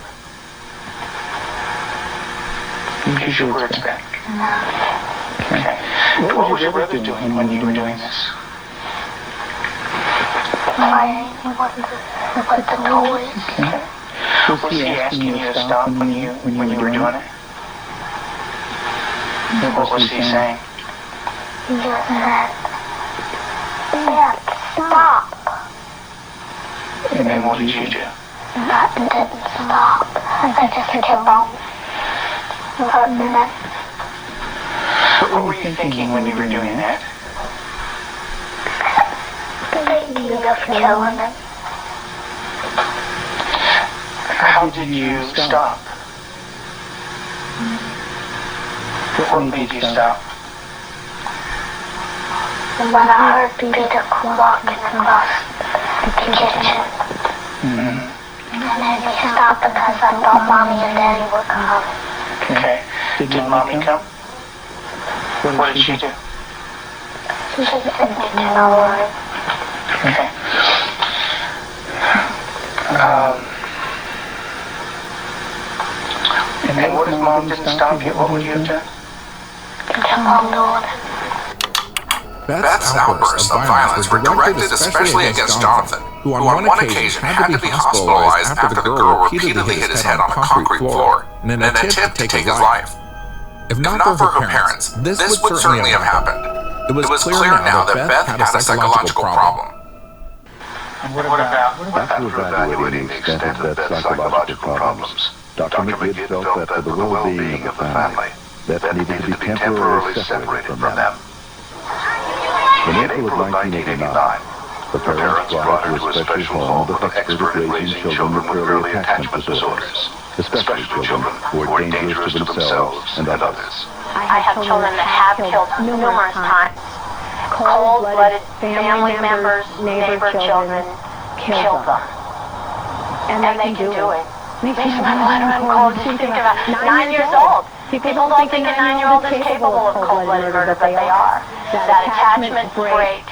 [SPEAKER 3] Use your words back. Okay. What was your brother doing when you were doing this?
[SPEAKER 5] Playing with the toys.
[SPEAKER 3] Okay. Was he asking you to stop when you were doing it? What was he saying?
[SPEAKER 5] He just said, Dad, stop.
[SPEAKER 3] And then what did you do?
[SPEAKER 5] That didn't stop. I just kept on hurting him.
[SPEAKER 3] What were you thinking when you were doing that?
[SPEAKER 5] Thinking of killing him.
[SPEAKER 3] How did you stop? What made you stop?
[SPEAKER 5] When I heard Peter walking across the kitchen. And then he stopped because I thought Mommy and Daddy would come.
[SPEAKER 3] Okay. Did Mommy come? What did she do?
[SPEAKER 5] just thinking all right.
[SPEAKER 3] Okay. And what if Mom didn't stop you? What would you have done?
[SPEAKER 5] Until Mom knew.
[SPEAKER 4] Beth's outbursts of violence were directed especially against Jonathan, who on one occasion had to be hospitalized after the girl repeatedly hit his head on the concrete floor in an attempt to take his life. If not for her parents, this would certainly have happened. It was clear now that Beth had a psychological problem.
[SPEAKER 3] And what about after evaluating the extent of Beth's psychological problems? Dr. McGill felt that for the well-being of the family, Beth needed to be temporarily separated from them.
[SPEAKER 6] In April of 1989, the parents brought her to a special home with expert at raising children with early attachment disorders, especially children who are dangerous to themselves and others.
[SPEAKER 5] I have children that have killed numerous times. Cold-blooded family members, neighbor children, killed them. And they can do it. Makes my blood run cold to think about 9 years old. People don't think a 9-year-old is capable of cold-blooded murder, but they are. That attachment break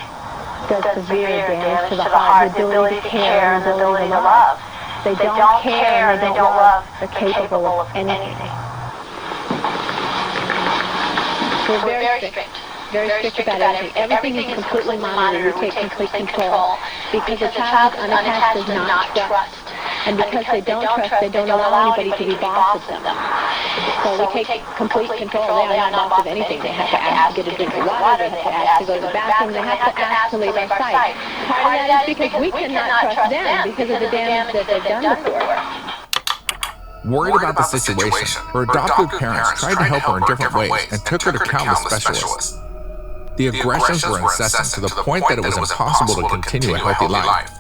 [SPEAKER 5] does severe damage to the heart, the ability to care, and the ability to love. They don't care and they don't love. They're capable of anything.
[SPEAKER 9] We're very strict. Very strict about everything. Everything is completely monitored. We take complete control. Because a child who's unattached does not trust. And because they don't trust, they don't allow anybody to be boss of them. So we take complete control. They are not boss of anything. They have to ask to get a drink of water. They have to ask to go to the bathroom. They have to ask to leave our sight. Part of that is because we cannot trust them because of the damage that they've done before.
[SPEAKER 4] Worried about the situation, her adoptive parents tried to help her in different ways and took her to countless specialists. The aggressions were incessant to the point that it was impossible to continue a healthy life.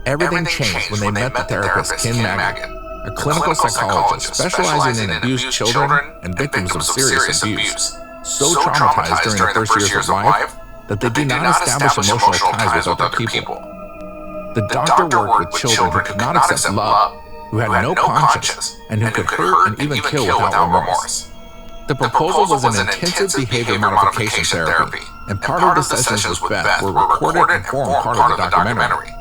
[SPEAKER 4] Everything changed when they met the therapist Ken Magid, a clinical psychologist specializing in abused children and victims of serious abuse, so traumatized during the first years of life that they did not establish emotional ties with other people. The doctor worked with children who could not accept love, who had no conscience, and who could hurt and even kill without remorse. The proposal was an intensive behavior modification therapy, and part of the sessions with Beth were recorded and formed part of the documentary.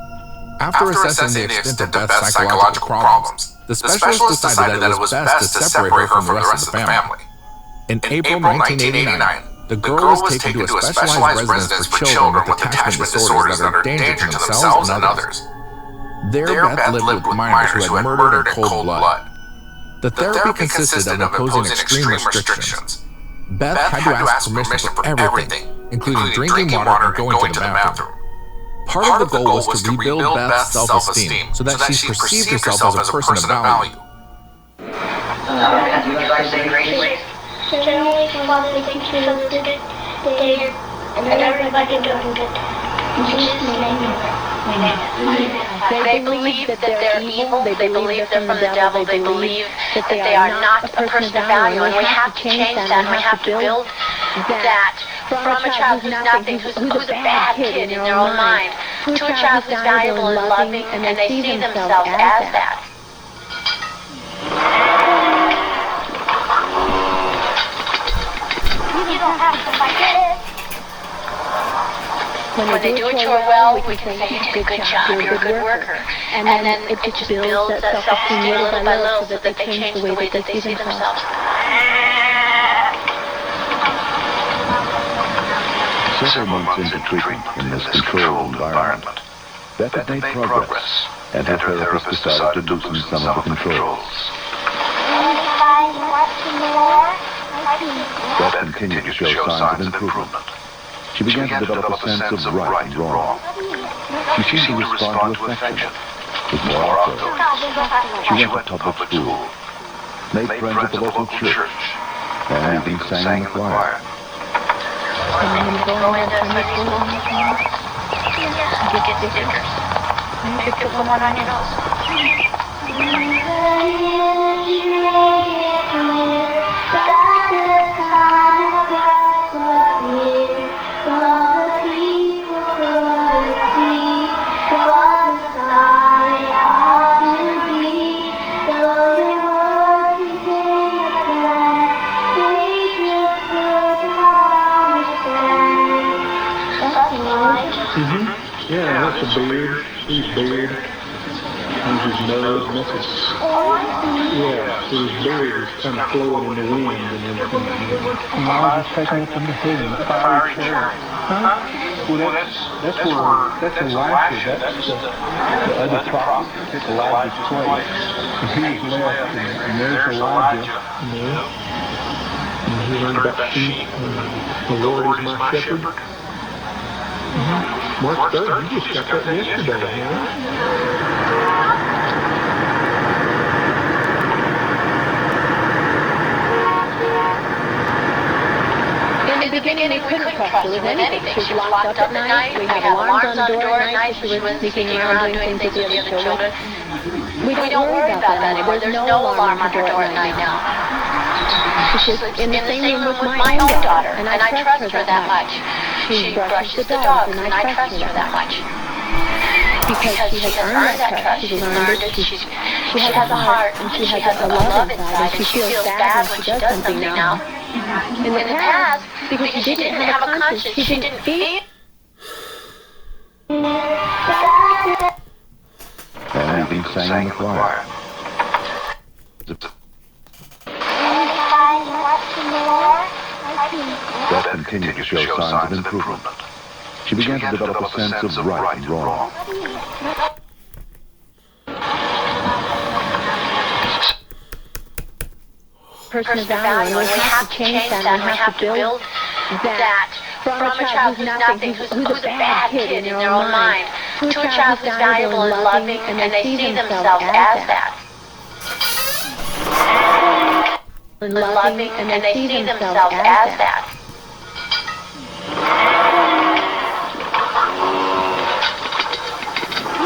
[SPEAKER 4] After assessing the extent of Beth's psychological problems, the specialist decided that it was best to separate her from the rest of the family. In April 1989, the girl was taken to a specialized residence for children with attachment disorders that are a danger to themselves and others. There, Beth lived with minors who had murdered in cold blood. The therapy consisted of imposing extreme restrictions. Beth had to ask permission for everything, including drinking water and going to the bathroom. Part of the goal was to rebuild Beth's self-esteem so that she perceived herself as a person of value.
[SPEAKER 5] Would you like to say grace? Generally, Father, the teachers of the day, and everybody doing good. In Jesus' name,
[SPEAKER 9] They believe that they're evil, they believe they're from the devil, they believe that they are not a person of value, and we have to change that, and we have to build that from a child who's nothing, who's a bad kid in their own mind, to a child who's valuable and loving, and they see themselves as that.
[SPEAKER 5] you don't have to fight it.
[SPEAKER 9] When they do a chore well, we can say, you did a good job, you're a good worker. And then it just builds that self-esteem little by little so that they change the way that they see themselves.
[SPEAKER 6] Several months into treatment in this controlled environment, Beth had made progress, and her therapist decided to loosen some of the controls. Beth continued to show signs of improvement. She began to develop a sense of right and wrong. She seemed to respond to affection, was more outgoing. She went to public school, made friends at the local church, and even sang in the choir.
[SPEAKER 9] Go into Sunday school, get stickers. Maybe put one on your nose.
[SPEAKER 7] that's a beard. He's beard. Here's his nose, and that's his... Yeah, so his beard is kind of flowing in the wind and everything. And I was just taking it from the head, the fiery chariot. Huh? Well, that's Elijah. That's the other prophet. It's Elijah's place. And he's left, and there's Elijah. You know? And he learned about sheep, and the Lord is my shepherd. March 3rd, you just got that yesterday, huh?
[SPEAKER 9] In the beginning, we couldn't trust her with anything. She was locked up at night. We had alarms on the door at night. She was sneaking around doing things with the other children. We don't worry about that anymore. There's no alarm on her door at night now. She's in the same room with my own daughter, and I trust her that much. She brushes the dogs, and I trust her that much. Because she has earned that trust. She's learned it. She has a heart, and she has a love inside, and she feels bad when she does something now. In the past, because she didn't have a conscience, she didn't feel.
[SPEAKER 3] And he sang in the choir. Beth continued to show signs of improvement. She began to develop a sense of right and wrong.
[SPEAKER 9] Person of value, and we have to change that, and we have to build that from a child who's nothing, who's a bad kid in their own mind, to a child who's valuable and loving, and they see themselves as that. And loving, and they see themselves as that.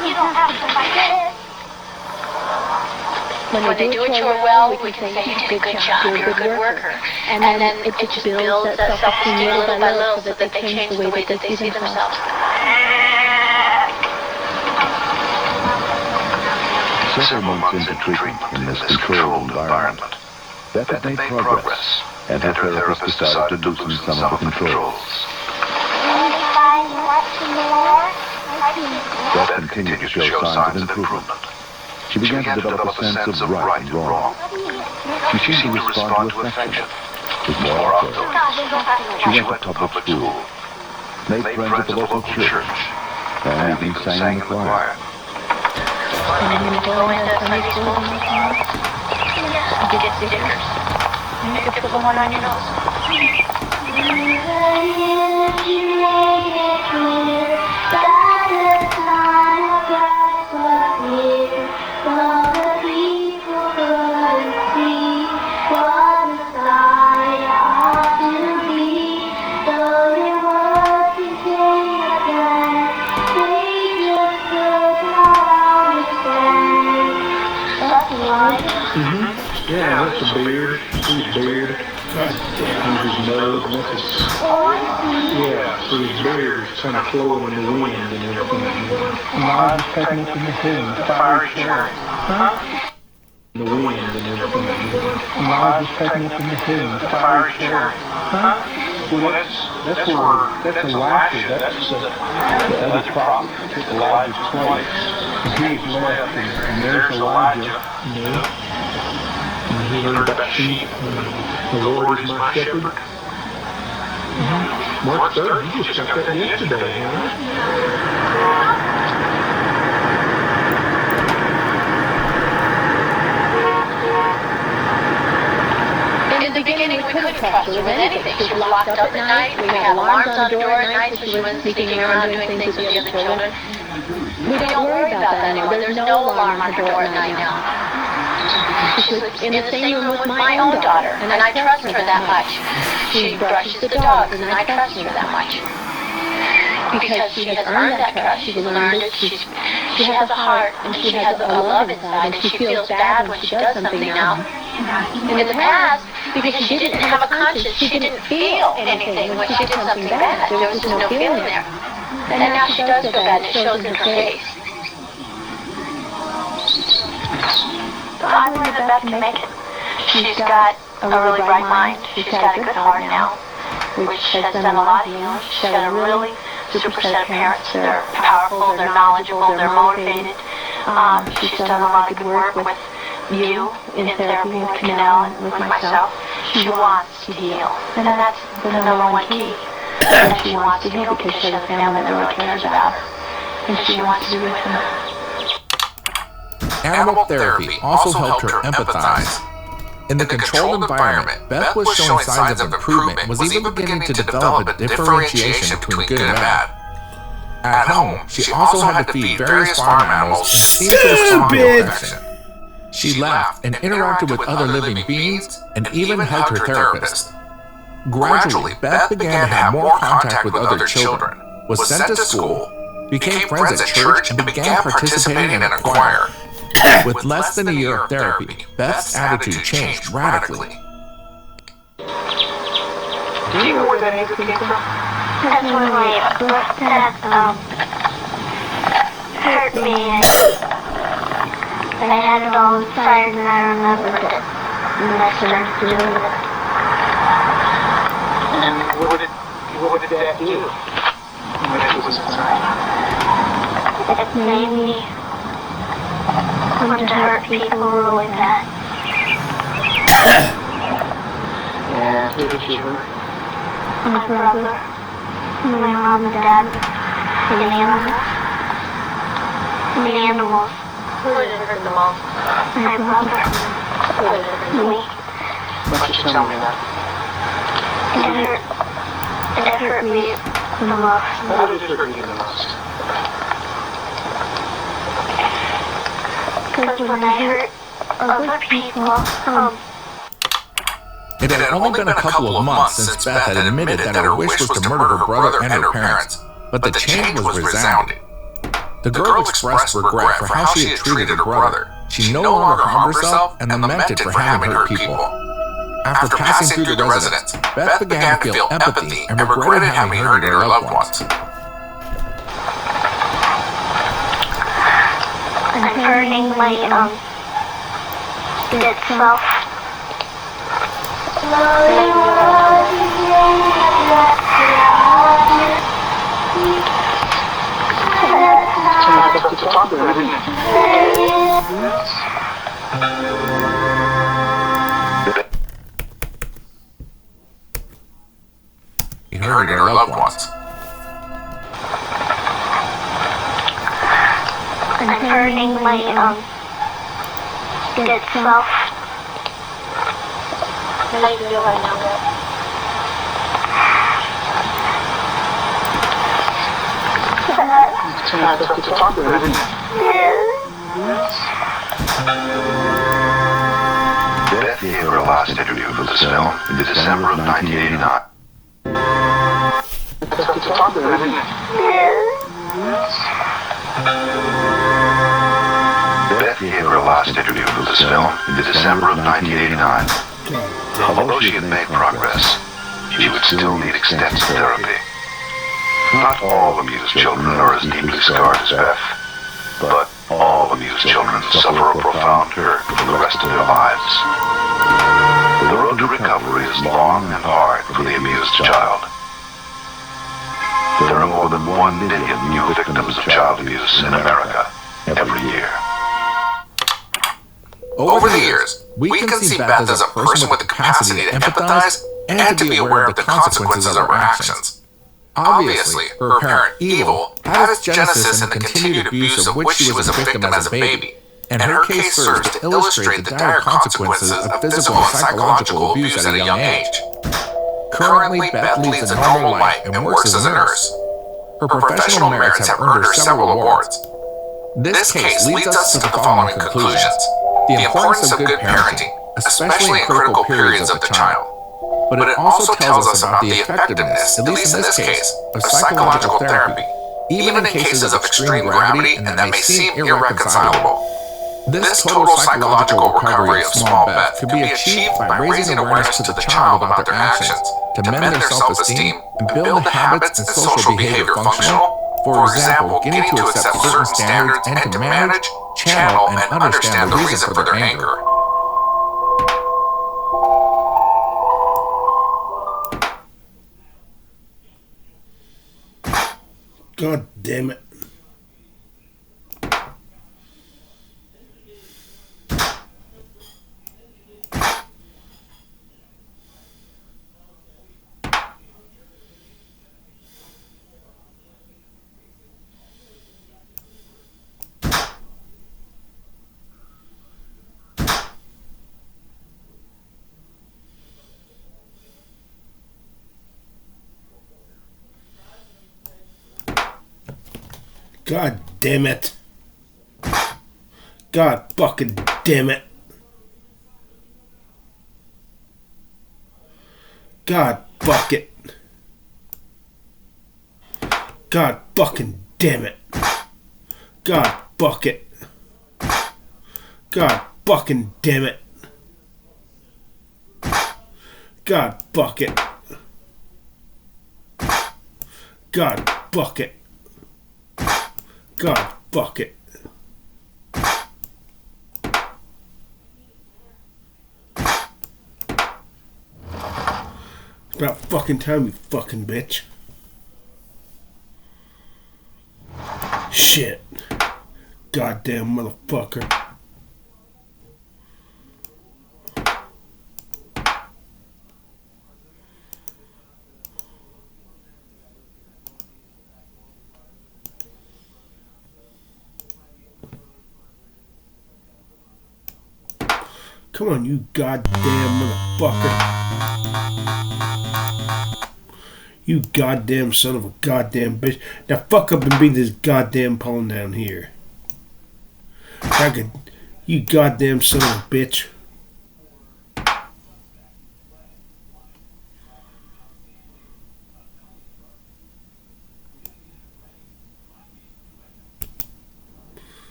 [SPEAKER 5] You don't have to fight it.
[SPEAKER 9] When they do a chore well, we can say, you did a good job, you're a good worker. And then it just builds that self-esteem little by little so that they change the way that they see themselves.
[SPEAKER 3] Several months into treatment in this controlled environment, Beth had made progress, and her therapist decided to loosen some of the controls. Beth continued to show signs of improvement. She began to develop a sense of right and wrong. She seemed to respond to affection, with more often. She went to public school, made friends at the local church, and even sang in the choir.
[SPEAKER 9] And when you go into Sunday school, you get stickers. And you can put one on your nose.
[SPEAKER 7] Yeah, that's a beard. He's beard. Here's his nose, and that's his... Yeah, so his beard is kind of flowing in the wind and everything. And I was taking it from the head, the fiery chariot. Huh? The wind and everything. And I was taking it from the head, the fiery chariot. Huh? Well, that's Elijah. That's the other prophet. It's Elijah's place. And he's left, and there's Elijah. You know? And he learned about sheep, and the Lord is my shepherd. March 3rd, you just got that yesterday, huh?
[SPEAKER 9] In the beginning, we couldn't trust her with anything. She was locked up at night. We had alarms on the door at night, so she was sneaking around doing things with the other children. We don't worry about that anymore. There's no alarm on her door at night now. She's in the same room with my own daughter, and I trust her that much. She brushes the dogs, and I trust her that much. Because she has earned that trust. She's learned it. She has a heart, and she has a love inside, and she feels bad when she does something now. In the past, because she didn't have a conscience, she didn't feel anything when she did something bad. There was just no feeling there. And now she does feel bad, and it shows in her face. I believe that Beth can make it. She's got a really bright mind. She's got a good heart now, which has done a lot of healing. She's got a really
[SPEAKER 5] super set of parents. They're powerful, they're knowledgeable, they're motivated. She's done a lot of good work with you in therapy with Canal and with myself. She wants to heal, and that's the number one key. And she wants to heal because she has a family that really cares about her, and she wants to be with them.
[SPEAKER 4] Animal therapy also helped her empathize. In the controlled environment, Beth was showing signs of improvement and was even beginning to develop a differentiation between good and bad. At home, she also had to feed various farm animals and seemed to respond to affection. She laughed and interacted with other living beings and even hugged her therapist. Gradually, Beth began to have more contact with other children, was sent to school, became friends at church, and began participating in a choir. With less than a year of therapy, Beth's attitude changed radically.
[SPEAKER 5] Do you know where that anger came from? That's when my dad hurt me, and I had it all inside, and I remembered it, and I started doing it.
[SPEAKER 10] And what did that do? When it was inside?
[SPEAKER 5] It made me want to hurt people really bad.
[SPEAKER 10] And who did you hurt?
[SPEAKER 5] My brother, my mom and dad, and the animals. And the animals. Who did it hurt the most? My brother.
[SPEAKER 10] Who did it hurt
[SPEAKER 5] Me.
[SPEAKER 10] Why don't you tell me that?
[SPEAKER 5] It hurt me the most.
[SPEAKER 10] How did it hurt you the most?
[SPEAKER 5] Because when I hurt other people,
[SPEAKER 4] It had only been a couple of months since Beth had admitted that her wish was to murder her brother and her parents, but the change was resounding. The girl expressed regret for how she had treated her brother. She no longer harmed herself and lamented for having hurt people. After passing through the residence, Beth began to feel empathy and regretted having hurt her loved ones.
[SPEAKER 5] I'm hurting my dead self.
[SPEAKER 4] He hurt her loved ones.
[SPEAKER 5] I'm hurting my dead self. How do you feel right now, Beth?
[SPEAKER 10] It's hard to talk about, isn't it?
[SPEAKER 3] Beth gave her last interview for this film in December of 1989.
[SPEAKER 10] It's hard to talk about, isn't it?
[SPEAKER 3] Beth gave her last interview for this film in December of 1989. Although she had made progress, she would still need extensive therapy. Not all amused children are as deeply scarred as Beth, but all amused children suffer a profound hurt for the rest of their lives. The road to recovery is long and hard for the amused child. There are more than 1 million new victims of child abuse in America every year.
[SPEAKER 4] Over the years, we can see Beth as a person with the capacity to empathize and to be aware of the consequences of her actions. Obviously, her parent, Evil, had its genesis in the continued abuse of which she was a victim as a baby, and her case serves to illustrate the dire consequences of physical and psychological abuse at a young age. Currently, Beth leads a normal life and works as a nurse. Her professional merits have earned her several awards. This case leads us to the following conclusions. The importance of good parenting, especially in critical periods of the child. But it also tells us about the effectiveness, at least in this case, of psychological therapy, even in cases of extreme gravity and that may seem irreconcilable. This total psychological recovery of small Beth could be achieved by raising awareness to the child about their actions, to mend their self-esteem, and build the habits and social behavior functional. For example, getting to accept certain standards and to manage, channel, and understand the reason for their anger.
[SPEAKER 2] God damn it. God damn it. God fucking damn it. God fuck it. God fucking damn it. God fuck it. God fucking damn it. God fuck it. God fuck it. God fuck it. It's about fucking time, you fucking bitch. Shit. Goddamn motherfucker. Come on, you goddamn motherfucker. You goddamn son of a goddamn bitch. Now fuck up and beat this goddamn pawn down here. You goddamn son of a bitch.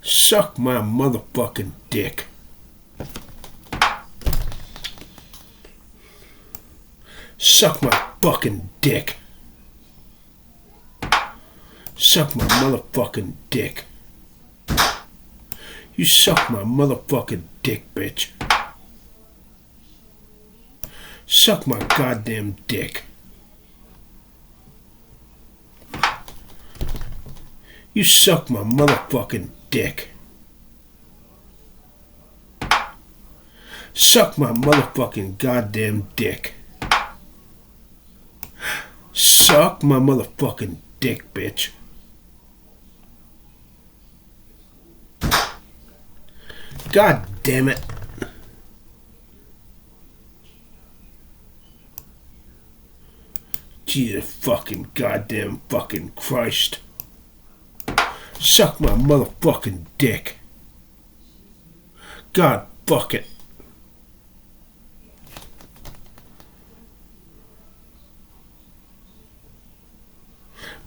[SPEAKER 2] Suck my motherfucking dick. Suck my fucking dick. Suck my motherfucking dick. You suck my motherfucking dick, bitch. Suck my goddamn dick. You suck my motherfucking dick. Suck my motherfucking goddamn dick. Suck my motherfucking dick, bitch. God damn it. Jesus fucking goddamn fucking Christ. Suck my motherfucking dick. God fuck it.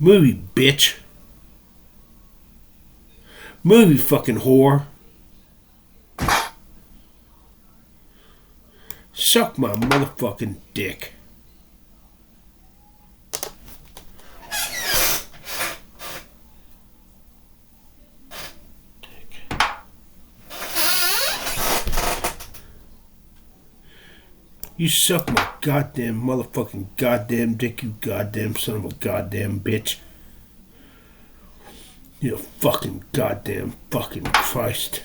[SPEAKER 2] Movie, bitch. Movie, fucking whore. Suck my motherfucking dick. You suck my goddamn motherfucking goddamn dick, you goddamn son of a goddamn bitch. You fucking goddamn fucking Christ.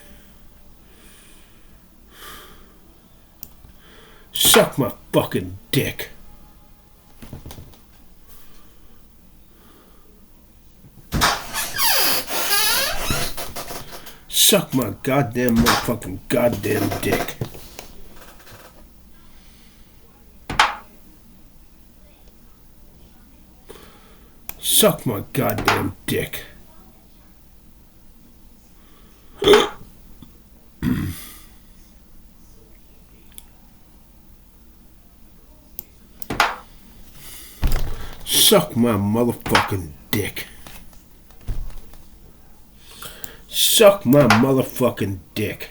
[SPEAKER 2] Suck my fucking dick. Suck my goddamn motherfucking goddamn dick. Suck my goddamn dick. Suck my motherfucking dick. Suck my motherfucking dick.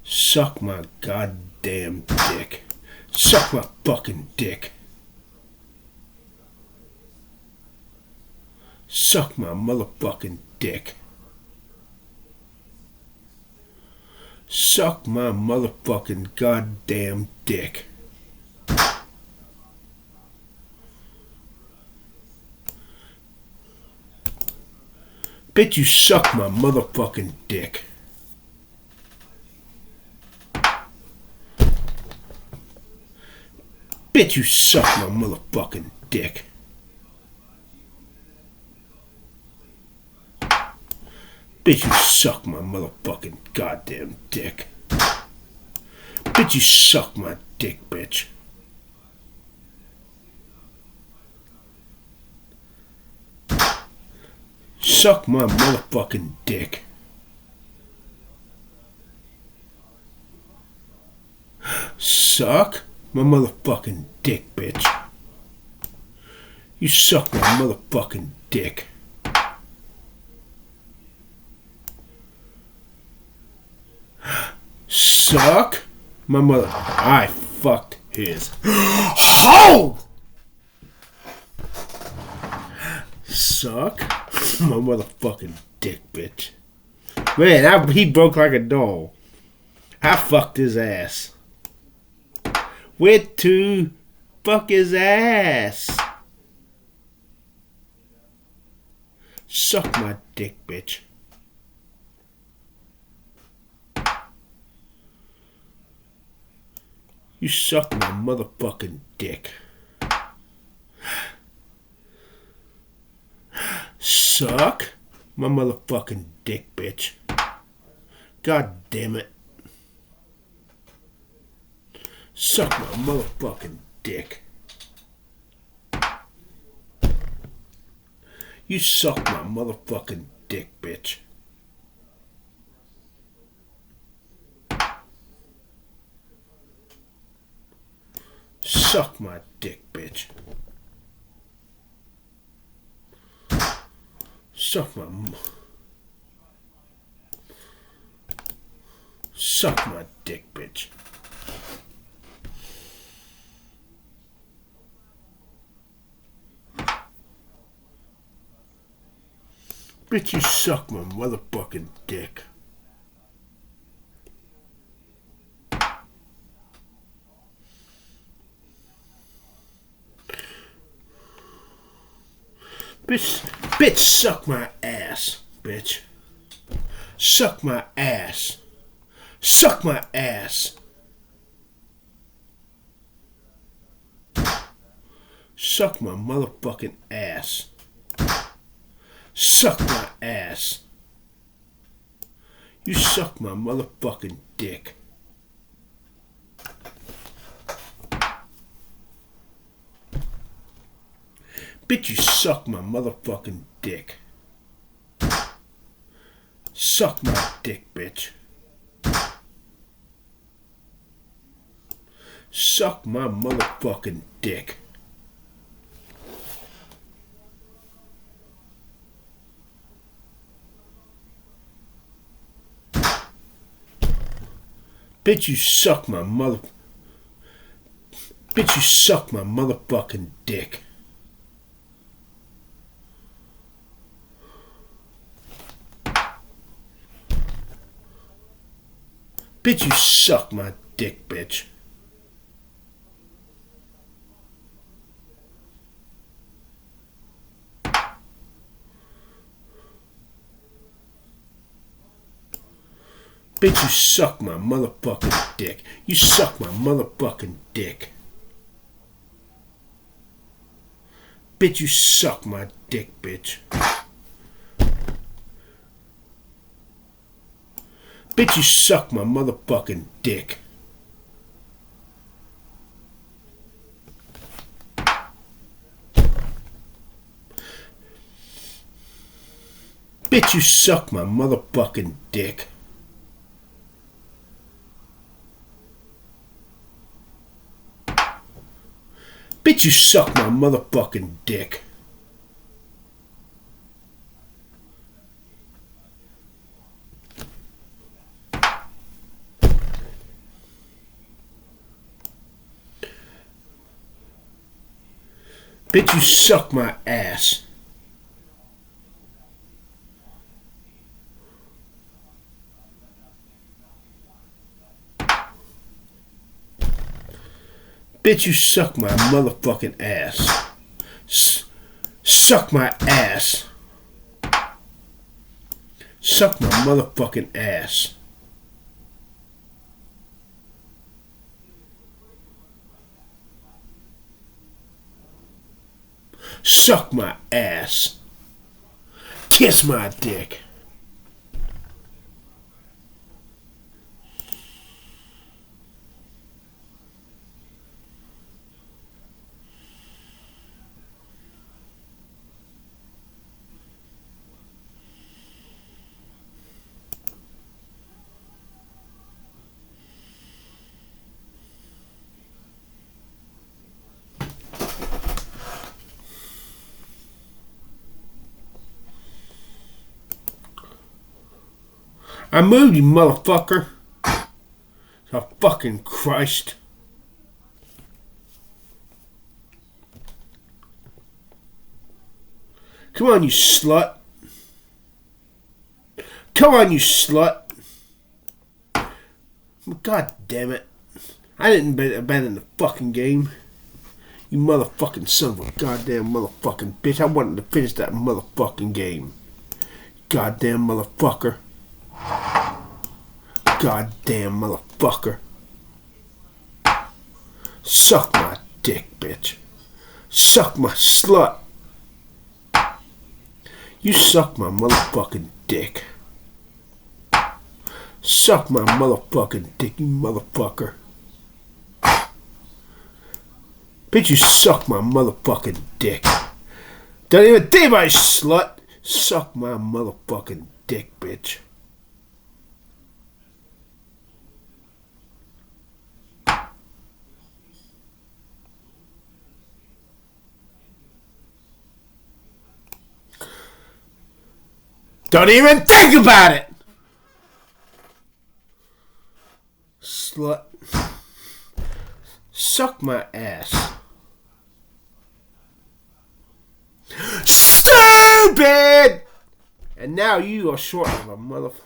[SPEAKER 2] Suck my goddamn dick. Suck my fucking dick. Suck my motherfucking dick. Suck my motherfucking goddamn dick. Bitch, you suck my motherfucking dick. Bitch, you suck my motherfucking dick. Bitch, you suck my motherfucking goddamn dick. Bitch, you suck my dick, bitch. Suck my motherfucking dick. Suck my motherfucking dick, bitch. You suck my motherfucking dick. Suck my mother. I fucked his hoe. Suck my motherfucking dick, bitch. Man, he broke like a doll. I fucked his ass. Went to fuck his ass. Suck my dick, bitch. You suck my motherfucking dick. Suck my motherfucking dick, bitch. God damn it. Suck my motherfucking dick. You suck my motherfucking dick, bitch. Suck my dick, bitch. Suck my dick, bitch. Bitch, you suck my motherfucking dick. Bitch, suck my ass, bitch. Suck my ass. Suck my ass. Suck my motherfucking ass. Suck my ass. You suck my motherfucking dick. Bitch, you suck my motherfucking dick. Suck my dick, bitch. Suck my motherfucking dick. Bitch, you suck my Bitch, you suck my motherfucking dick. Bitch, you suck my dick, bitch. Bitch, you suck my motherfucking dick. You suck my motherfucking dick. Bitch, you suck my dick, bitch. Bitch, you suck my motherfucking dick. Bitch, you suck my motherfucking dick. Bitch, you suck my motherfucking dick. Bitch, you suck my ass. Bitch, you suck my motherfucking ass. Suck my ass. Suck my motherfucking ass. Suck my ass. Kiss my dick. I moved, you motherfucker. Oh, fucking Christ. Come on, you slut. Come on, you slut. God damn it. I didn't abandon the fucking game. You motherfucking son of a goddamn motherfucking bitch. I wanted to finish that motherfucking game. Goddamn motherfucker. Goddamn motherfucker. Suck my dick, bitch. Suck my slut. You suck my motherfucking dick. Suck my motherfucking dick, you motherfucker. Bitch, you suck my motherfucking dick. Don't even think about it, slut. Suck my motherfucking dick, bitch. Don't even think about it! Slut. Suck my ass. Stupid! And now you are short of a motherfucker.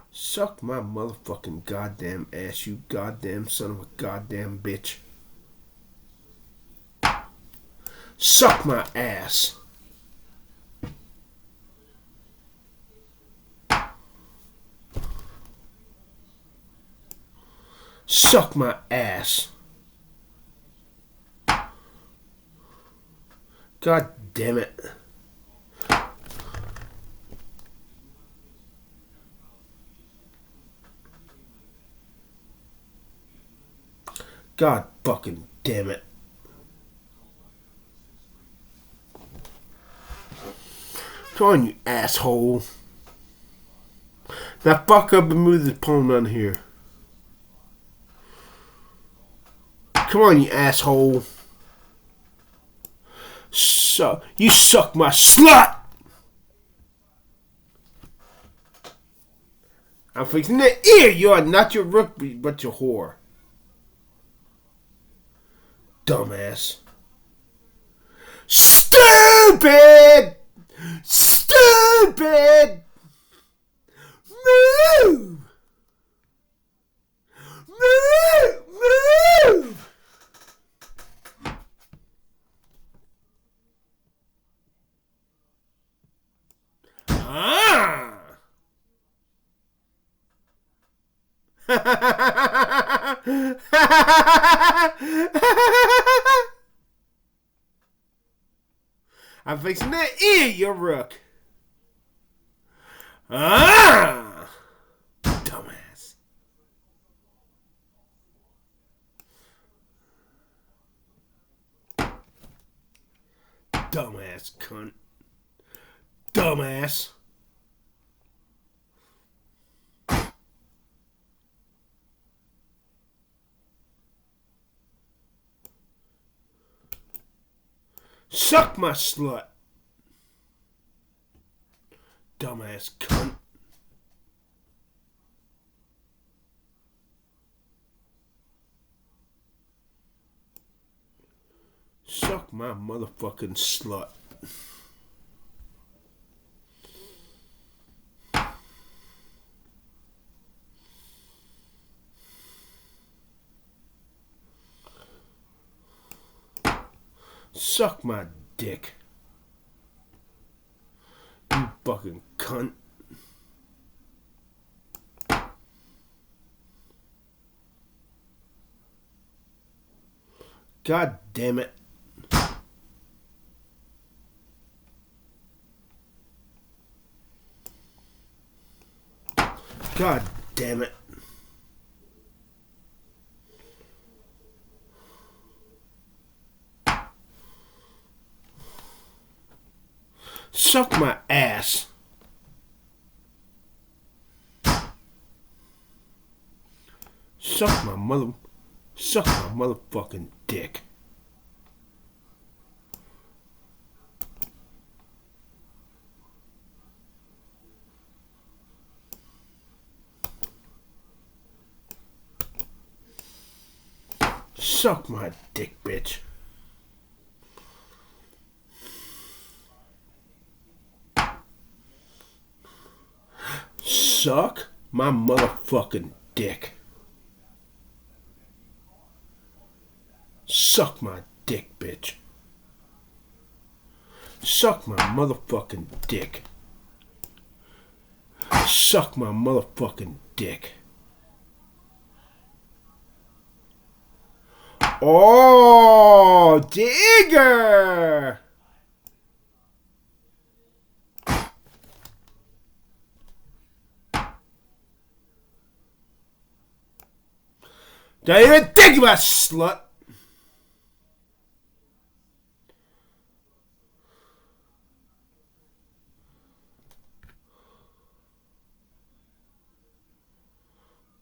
[SPEAKER 2] Suck my motherfucking goddamn ass, you goddamn son of a goddamn bitch. Suck my ass. Suck my ass. God damn it. God fucking damn it. Come on, you asshole. Now fuck up and move the pawn on here. Come on, you asshole. So, you suck my slut! I'm fixing the ear. You are not your rook, but your whore. Dumbass. Stupid! Stupid! Move! Move! Move! Ah! I'm fixing to eat your rook. Ah! Dumbass. Dumbass cunt. Dumbass. Suck my slut. Dumbass cunt. Suck my motherfucking slut. Suck my dick. fucking cunt. God damn it. God damn it. Suck my ass. Suck my motherfucking dick. Suck my dick, bitch. Suck my motherfucking dick. Suck my dick, bitch. Suck my motherfucking dick. Suck my motherfucking dick. Oh, Digger! Don't even think about it, slut!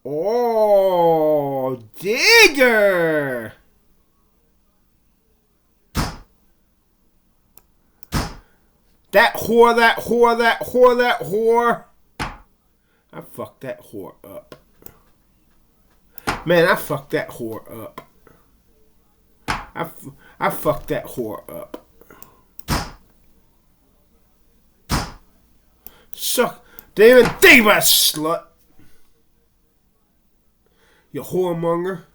[SPEAKER 2] Oh, Digger! That whore, that whore, that whore, that whore. I fucked that whore up. Man, I fucked that whore up. I fucked that whore up. Suck. Didn't even think about it, slut. You whoremonger.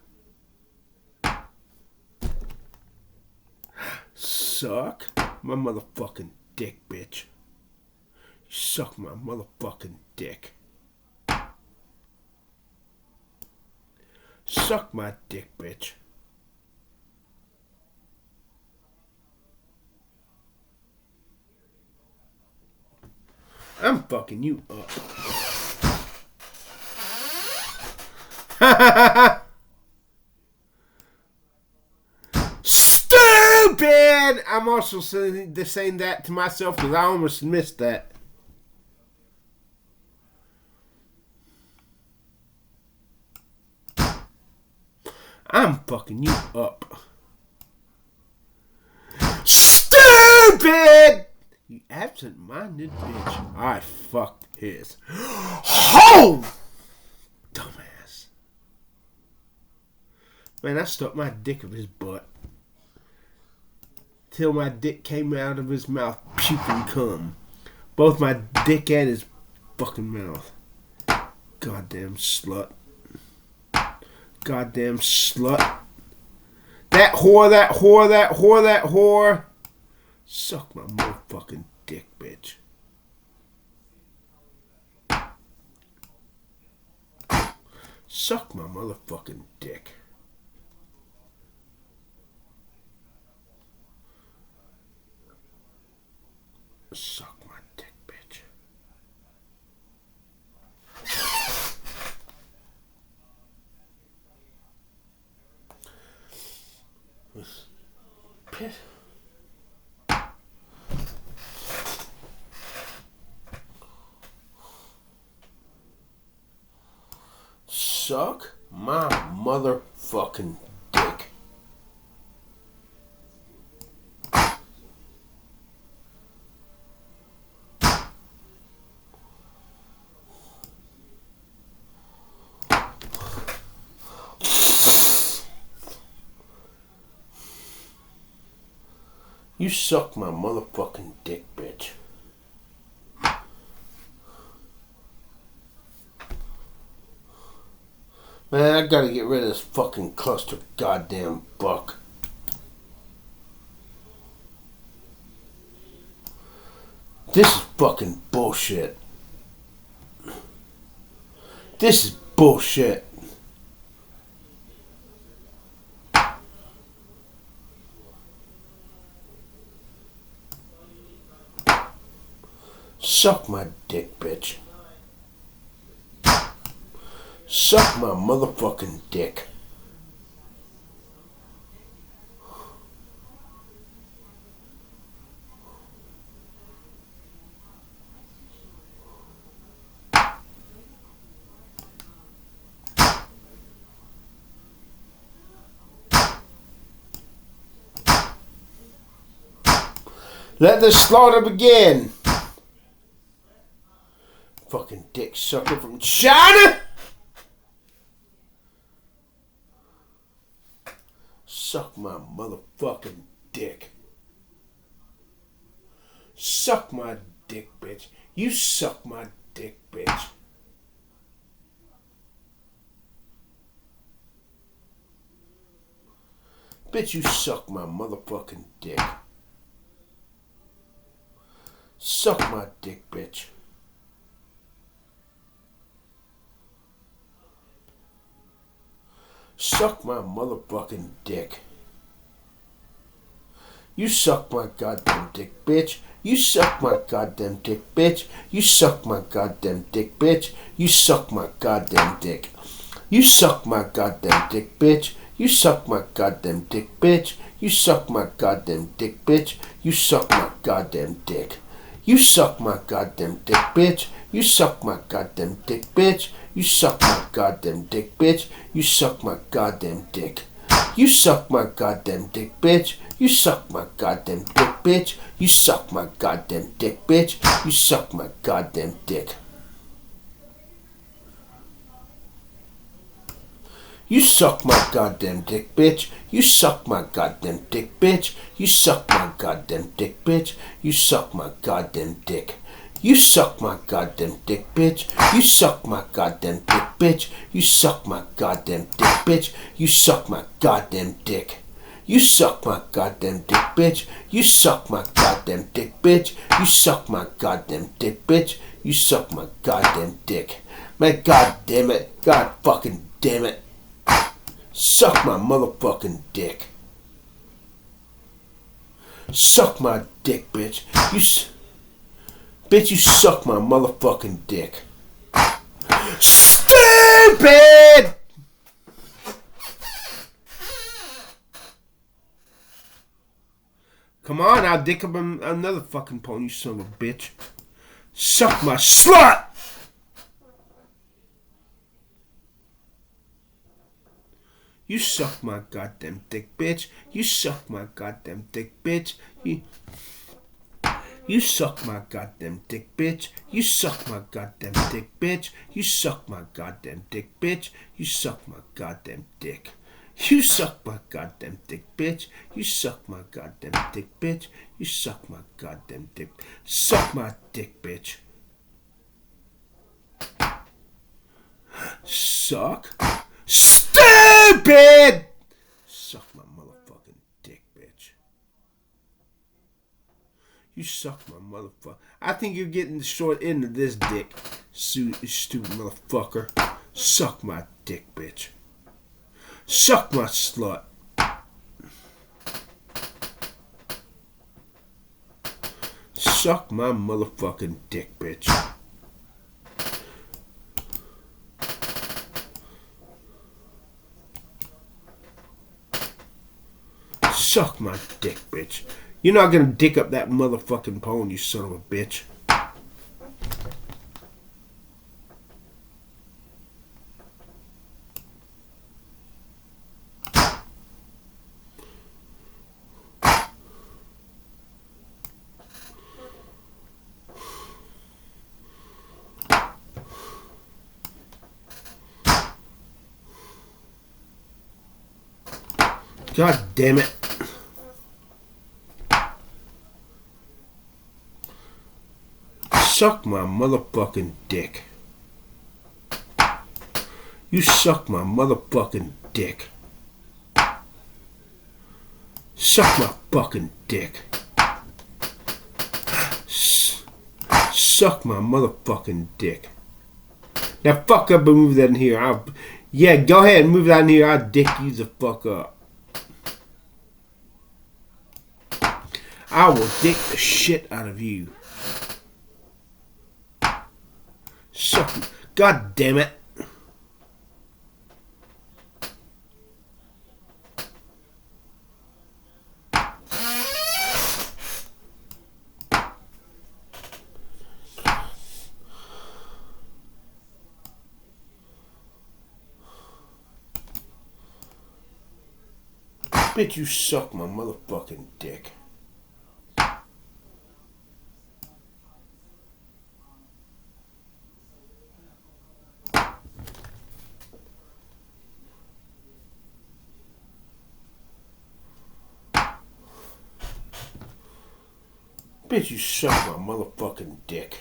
[SPEAKER 2] Suck my motherfucking dick, bitch. You suck my motherfucking dick. Suck my dick, bitch. I'm fucking you up. Stupid! I'm also saying that to myself because I almost missed that. I'm fucking you up. Stupid! You absent-minded bitch. I fucked his home! Dumbass. Man, I stuck my dick up his butt. Till my dick came out of his mouth puking cum. Both my dick and his fucking mouth. Goddamn slut. Goddamn slut. That whore, that whore, that whore, that whore. Suck my motherfucking dick, bitch. Suck my motherfucking dick. Suck my dick, bitch. Piss. Suck my motherfucking dick. You suck my motherfucking dick, bitch. Man, I gotta get rid of this fucking cluster goddamn buck. This is fucking bullshit. This is bullshit. Suck my dick, bitch. Suck my motherfucking dick. Let the slaughter begin. Fucking dick sucker from China. Suck my motherfucking dick. Suck my dick, bitch. You suck my dick, bitch. Bitch, you suck my motherfucking dick. Suck my dick, bitch. Suck my motherfucking dick. You suck my goddamn dick, bitch. You suck my goddamn dick, bitch. You suck my goddamn dick, bitch. You suck my goddamn dick. You suck my goddamn dick, bitch. You suck my goddamn dick, bitch. You suck my goddamn dick, bitch. You suck my goddamn dick. You suck my goddamn dick, bitch. You suck my goddamn dick, bitch. You suck my goddamn dick, bitch. You suck my goddamn dick. You suck my goddamn dick, bitch. You suck my goddamn dick, bitch. You suck my goddamn dick, bitch. You suck my goddamn dick. You suck my goddamn dick, bitch. You suck my goddamn dick, bitch. You suck my goddamn dick, bitch. You suck my goddamn dick. You suck my goddamn dick, bitch. You suck my goddamn dick, bitch. You suck my goddamn dick, bitch. You suck my goddamn dick. You suck my goddamn dick, bitch. You suck my goddamn dick, bitch. You suck my goddamn dick, bitch. You suck my goddamn dick. Man, god damn it. God fucking damn it. Suck my motherfucking dick. Suck my dick, bitch. Bitch, you suck my motherfucking dick. Stupid! Come on, I'll dick up another fucking pony, you son of a bitch. Suck my slut! You suck my goddamn dick, bitch. You suck my goddamn dick, bitch. You suck my goddamn dick, bitch. You suck my goddamn dick, bitch. You suck my goddamn dick, bitch. You suck my goddamn dick. You suck my goddamn dick, bitch. You suck my goddamn dick, bitch. You suck my goddamn dick. Suck my dick, bitch. Suck. Stupid! Suck my motherfucking dick, bitch. You suck my motherfucker. I think you're getting the short end of this dick, stupid motherfucker. Suck my dick, bitch. Suck my slut. Suck my motherfucking dick, bitch. Suck my dick, bitch. You're not gonna dick up that motherfucking pony, you son of a bitch. God damn it. Suck my motherfucking dick. You suck my motherfucking dick. Suck my fucking dick. Suck my motherfucking dick. Now fuck up and move that in here. Yeah, go ahead and move that in here. I'll dick you the fuck up. I will dick the shit out of you. Suck. God damn it. Bitch, you suck my motherfucking dick. Bitch, you suck my motherfucking dick.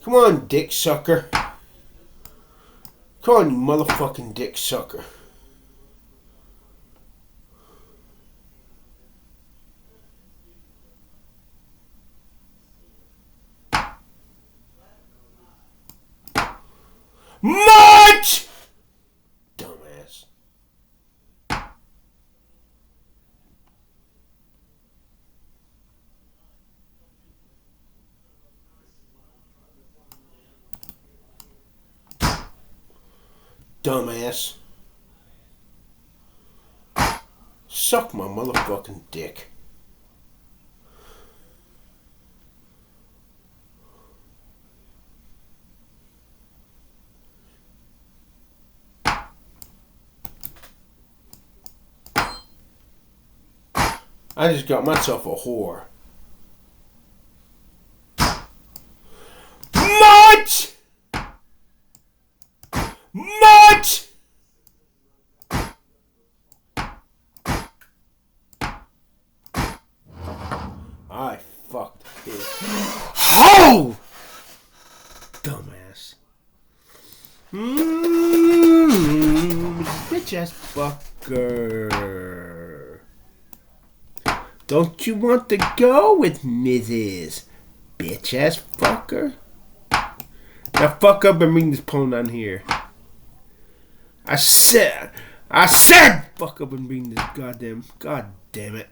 [SPEAKER 2] Come on, dick sucker. Come on, you motherfucking dick sucker. March! Dumbass. Dumbass. Suck my motherfucking dick. I just got myself a whore. March! March! I fucked it. Oh! Dumbass. Bitch ass fucker. Don't you want to go with Mrs. Bitch ass fucker? Now fuck up and bring this pone on here. I said fuck up and bring this god damn it.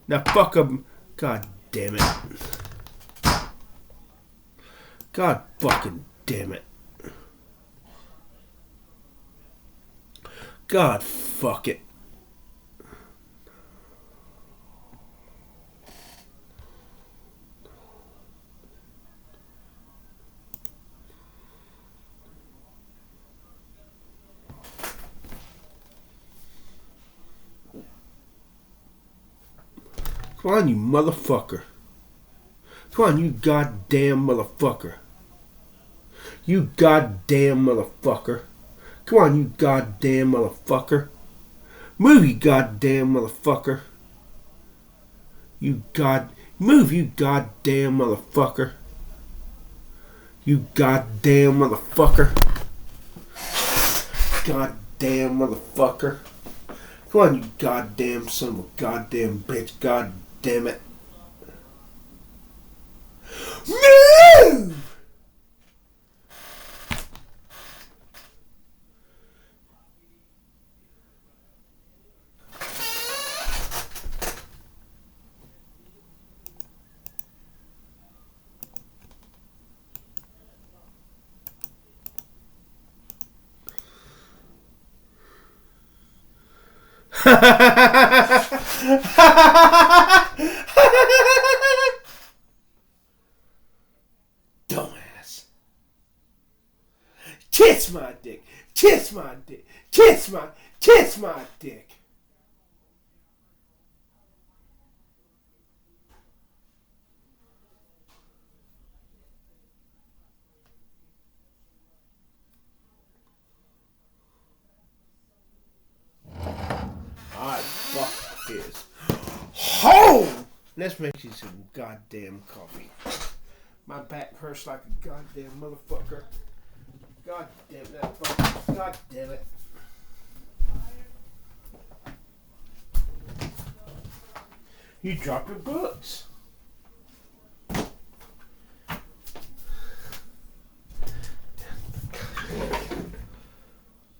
[SPEAKER 2] Now fuck up, god damn it. God fucking damn it. God fuck it. Come on, you motherfucker. Come on, you goddamn motherfucker. You goddamn motherfucker. Come on, you goddamn motherfucker. Move, you goddamn motherfucker. Move, you goddamn motherfucker. You goddamn motherfucker. Goddamn motherfucker. Come on, you goddamn son of a goddamn bitch. God damn it. Move! Dumbass. Kiss my dick. Kiss my dick. Kiss my dick. Let's make you some goddamn coffee. My back hurts like a goddamn motherfucker. God damn that phone. God damn it. You dropped your books.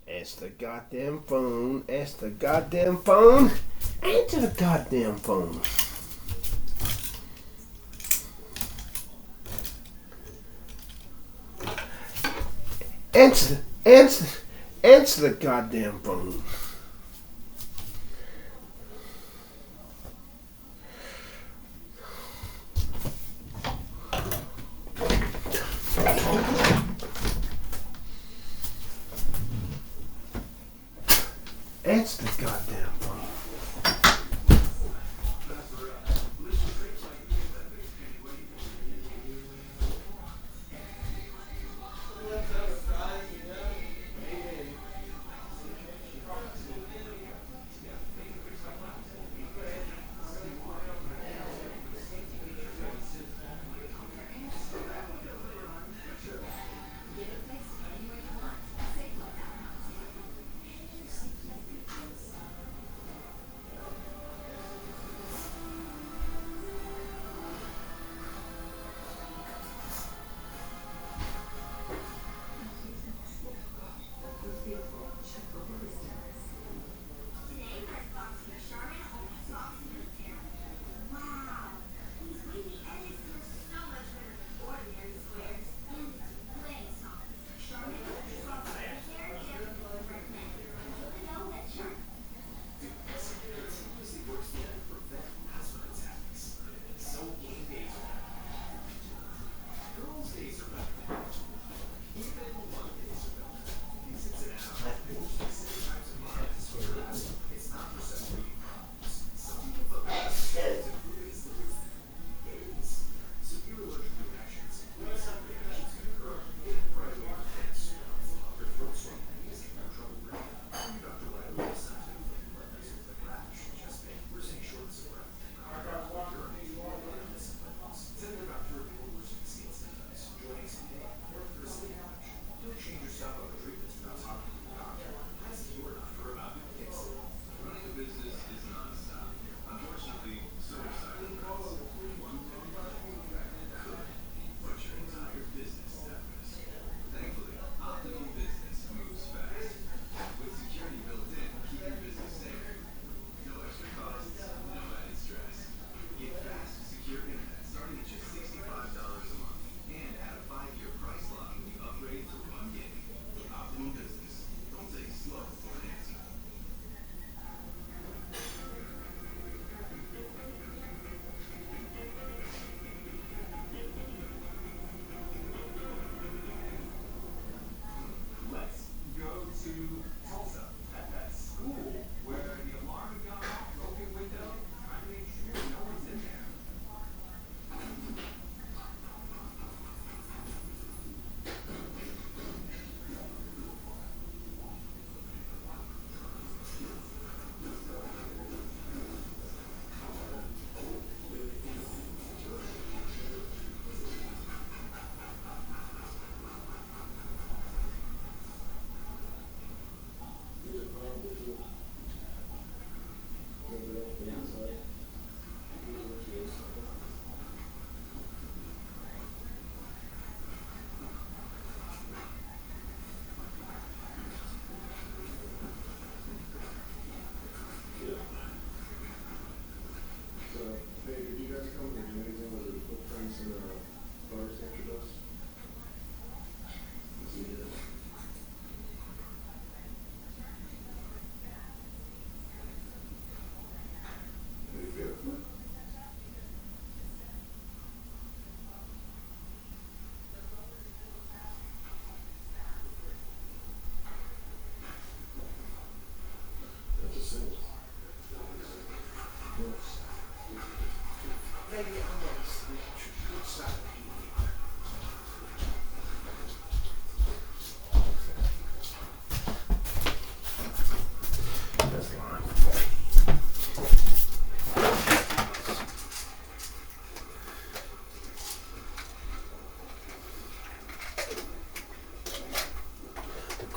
[SPEAKER 2] Answer the goddamn phone. Answer the goddamn phone. Answer the goddamn phone. Answer the goddamn phone. Answer the goddamn phone.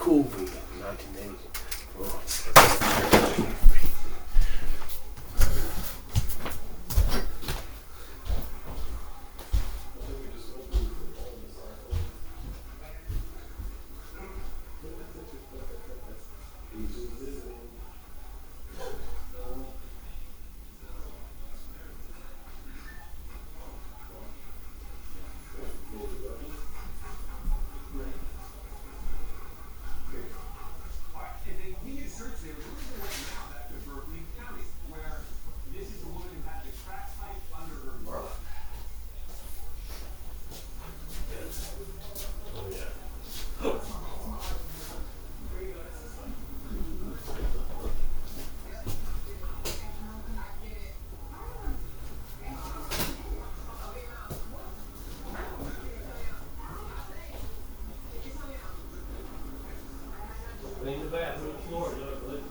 [SPEAKER 2] Covey, 1980.
[SPEAKER 11] Clean the bathroom floor, look.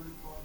[SPEAKER 11] report.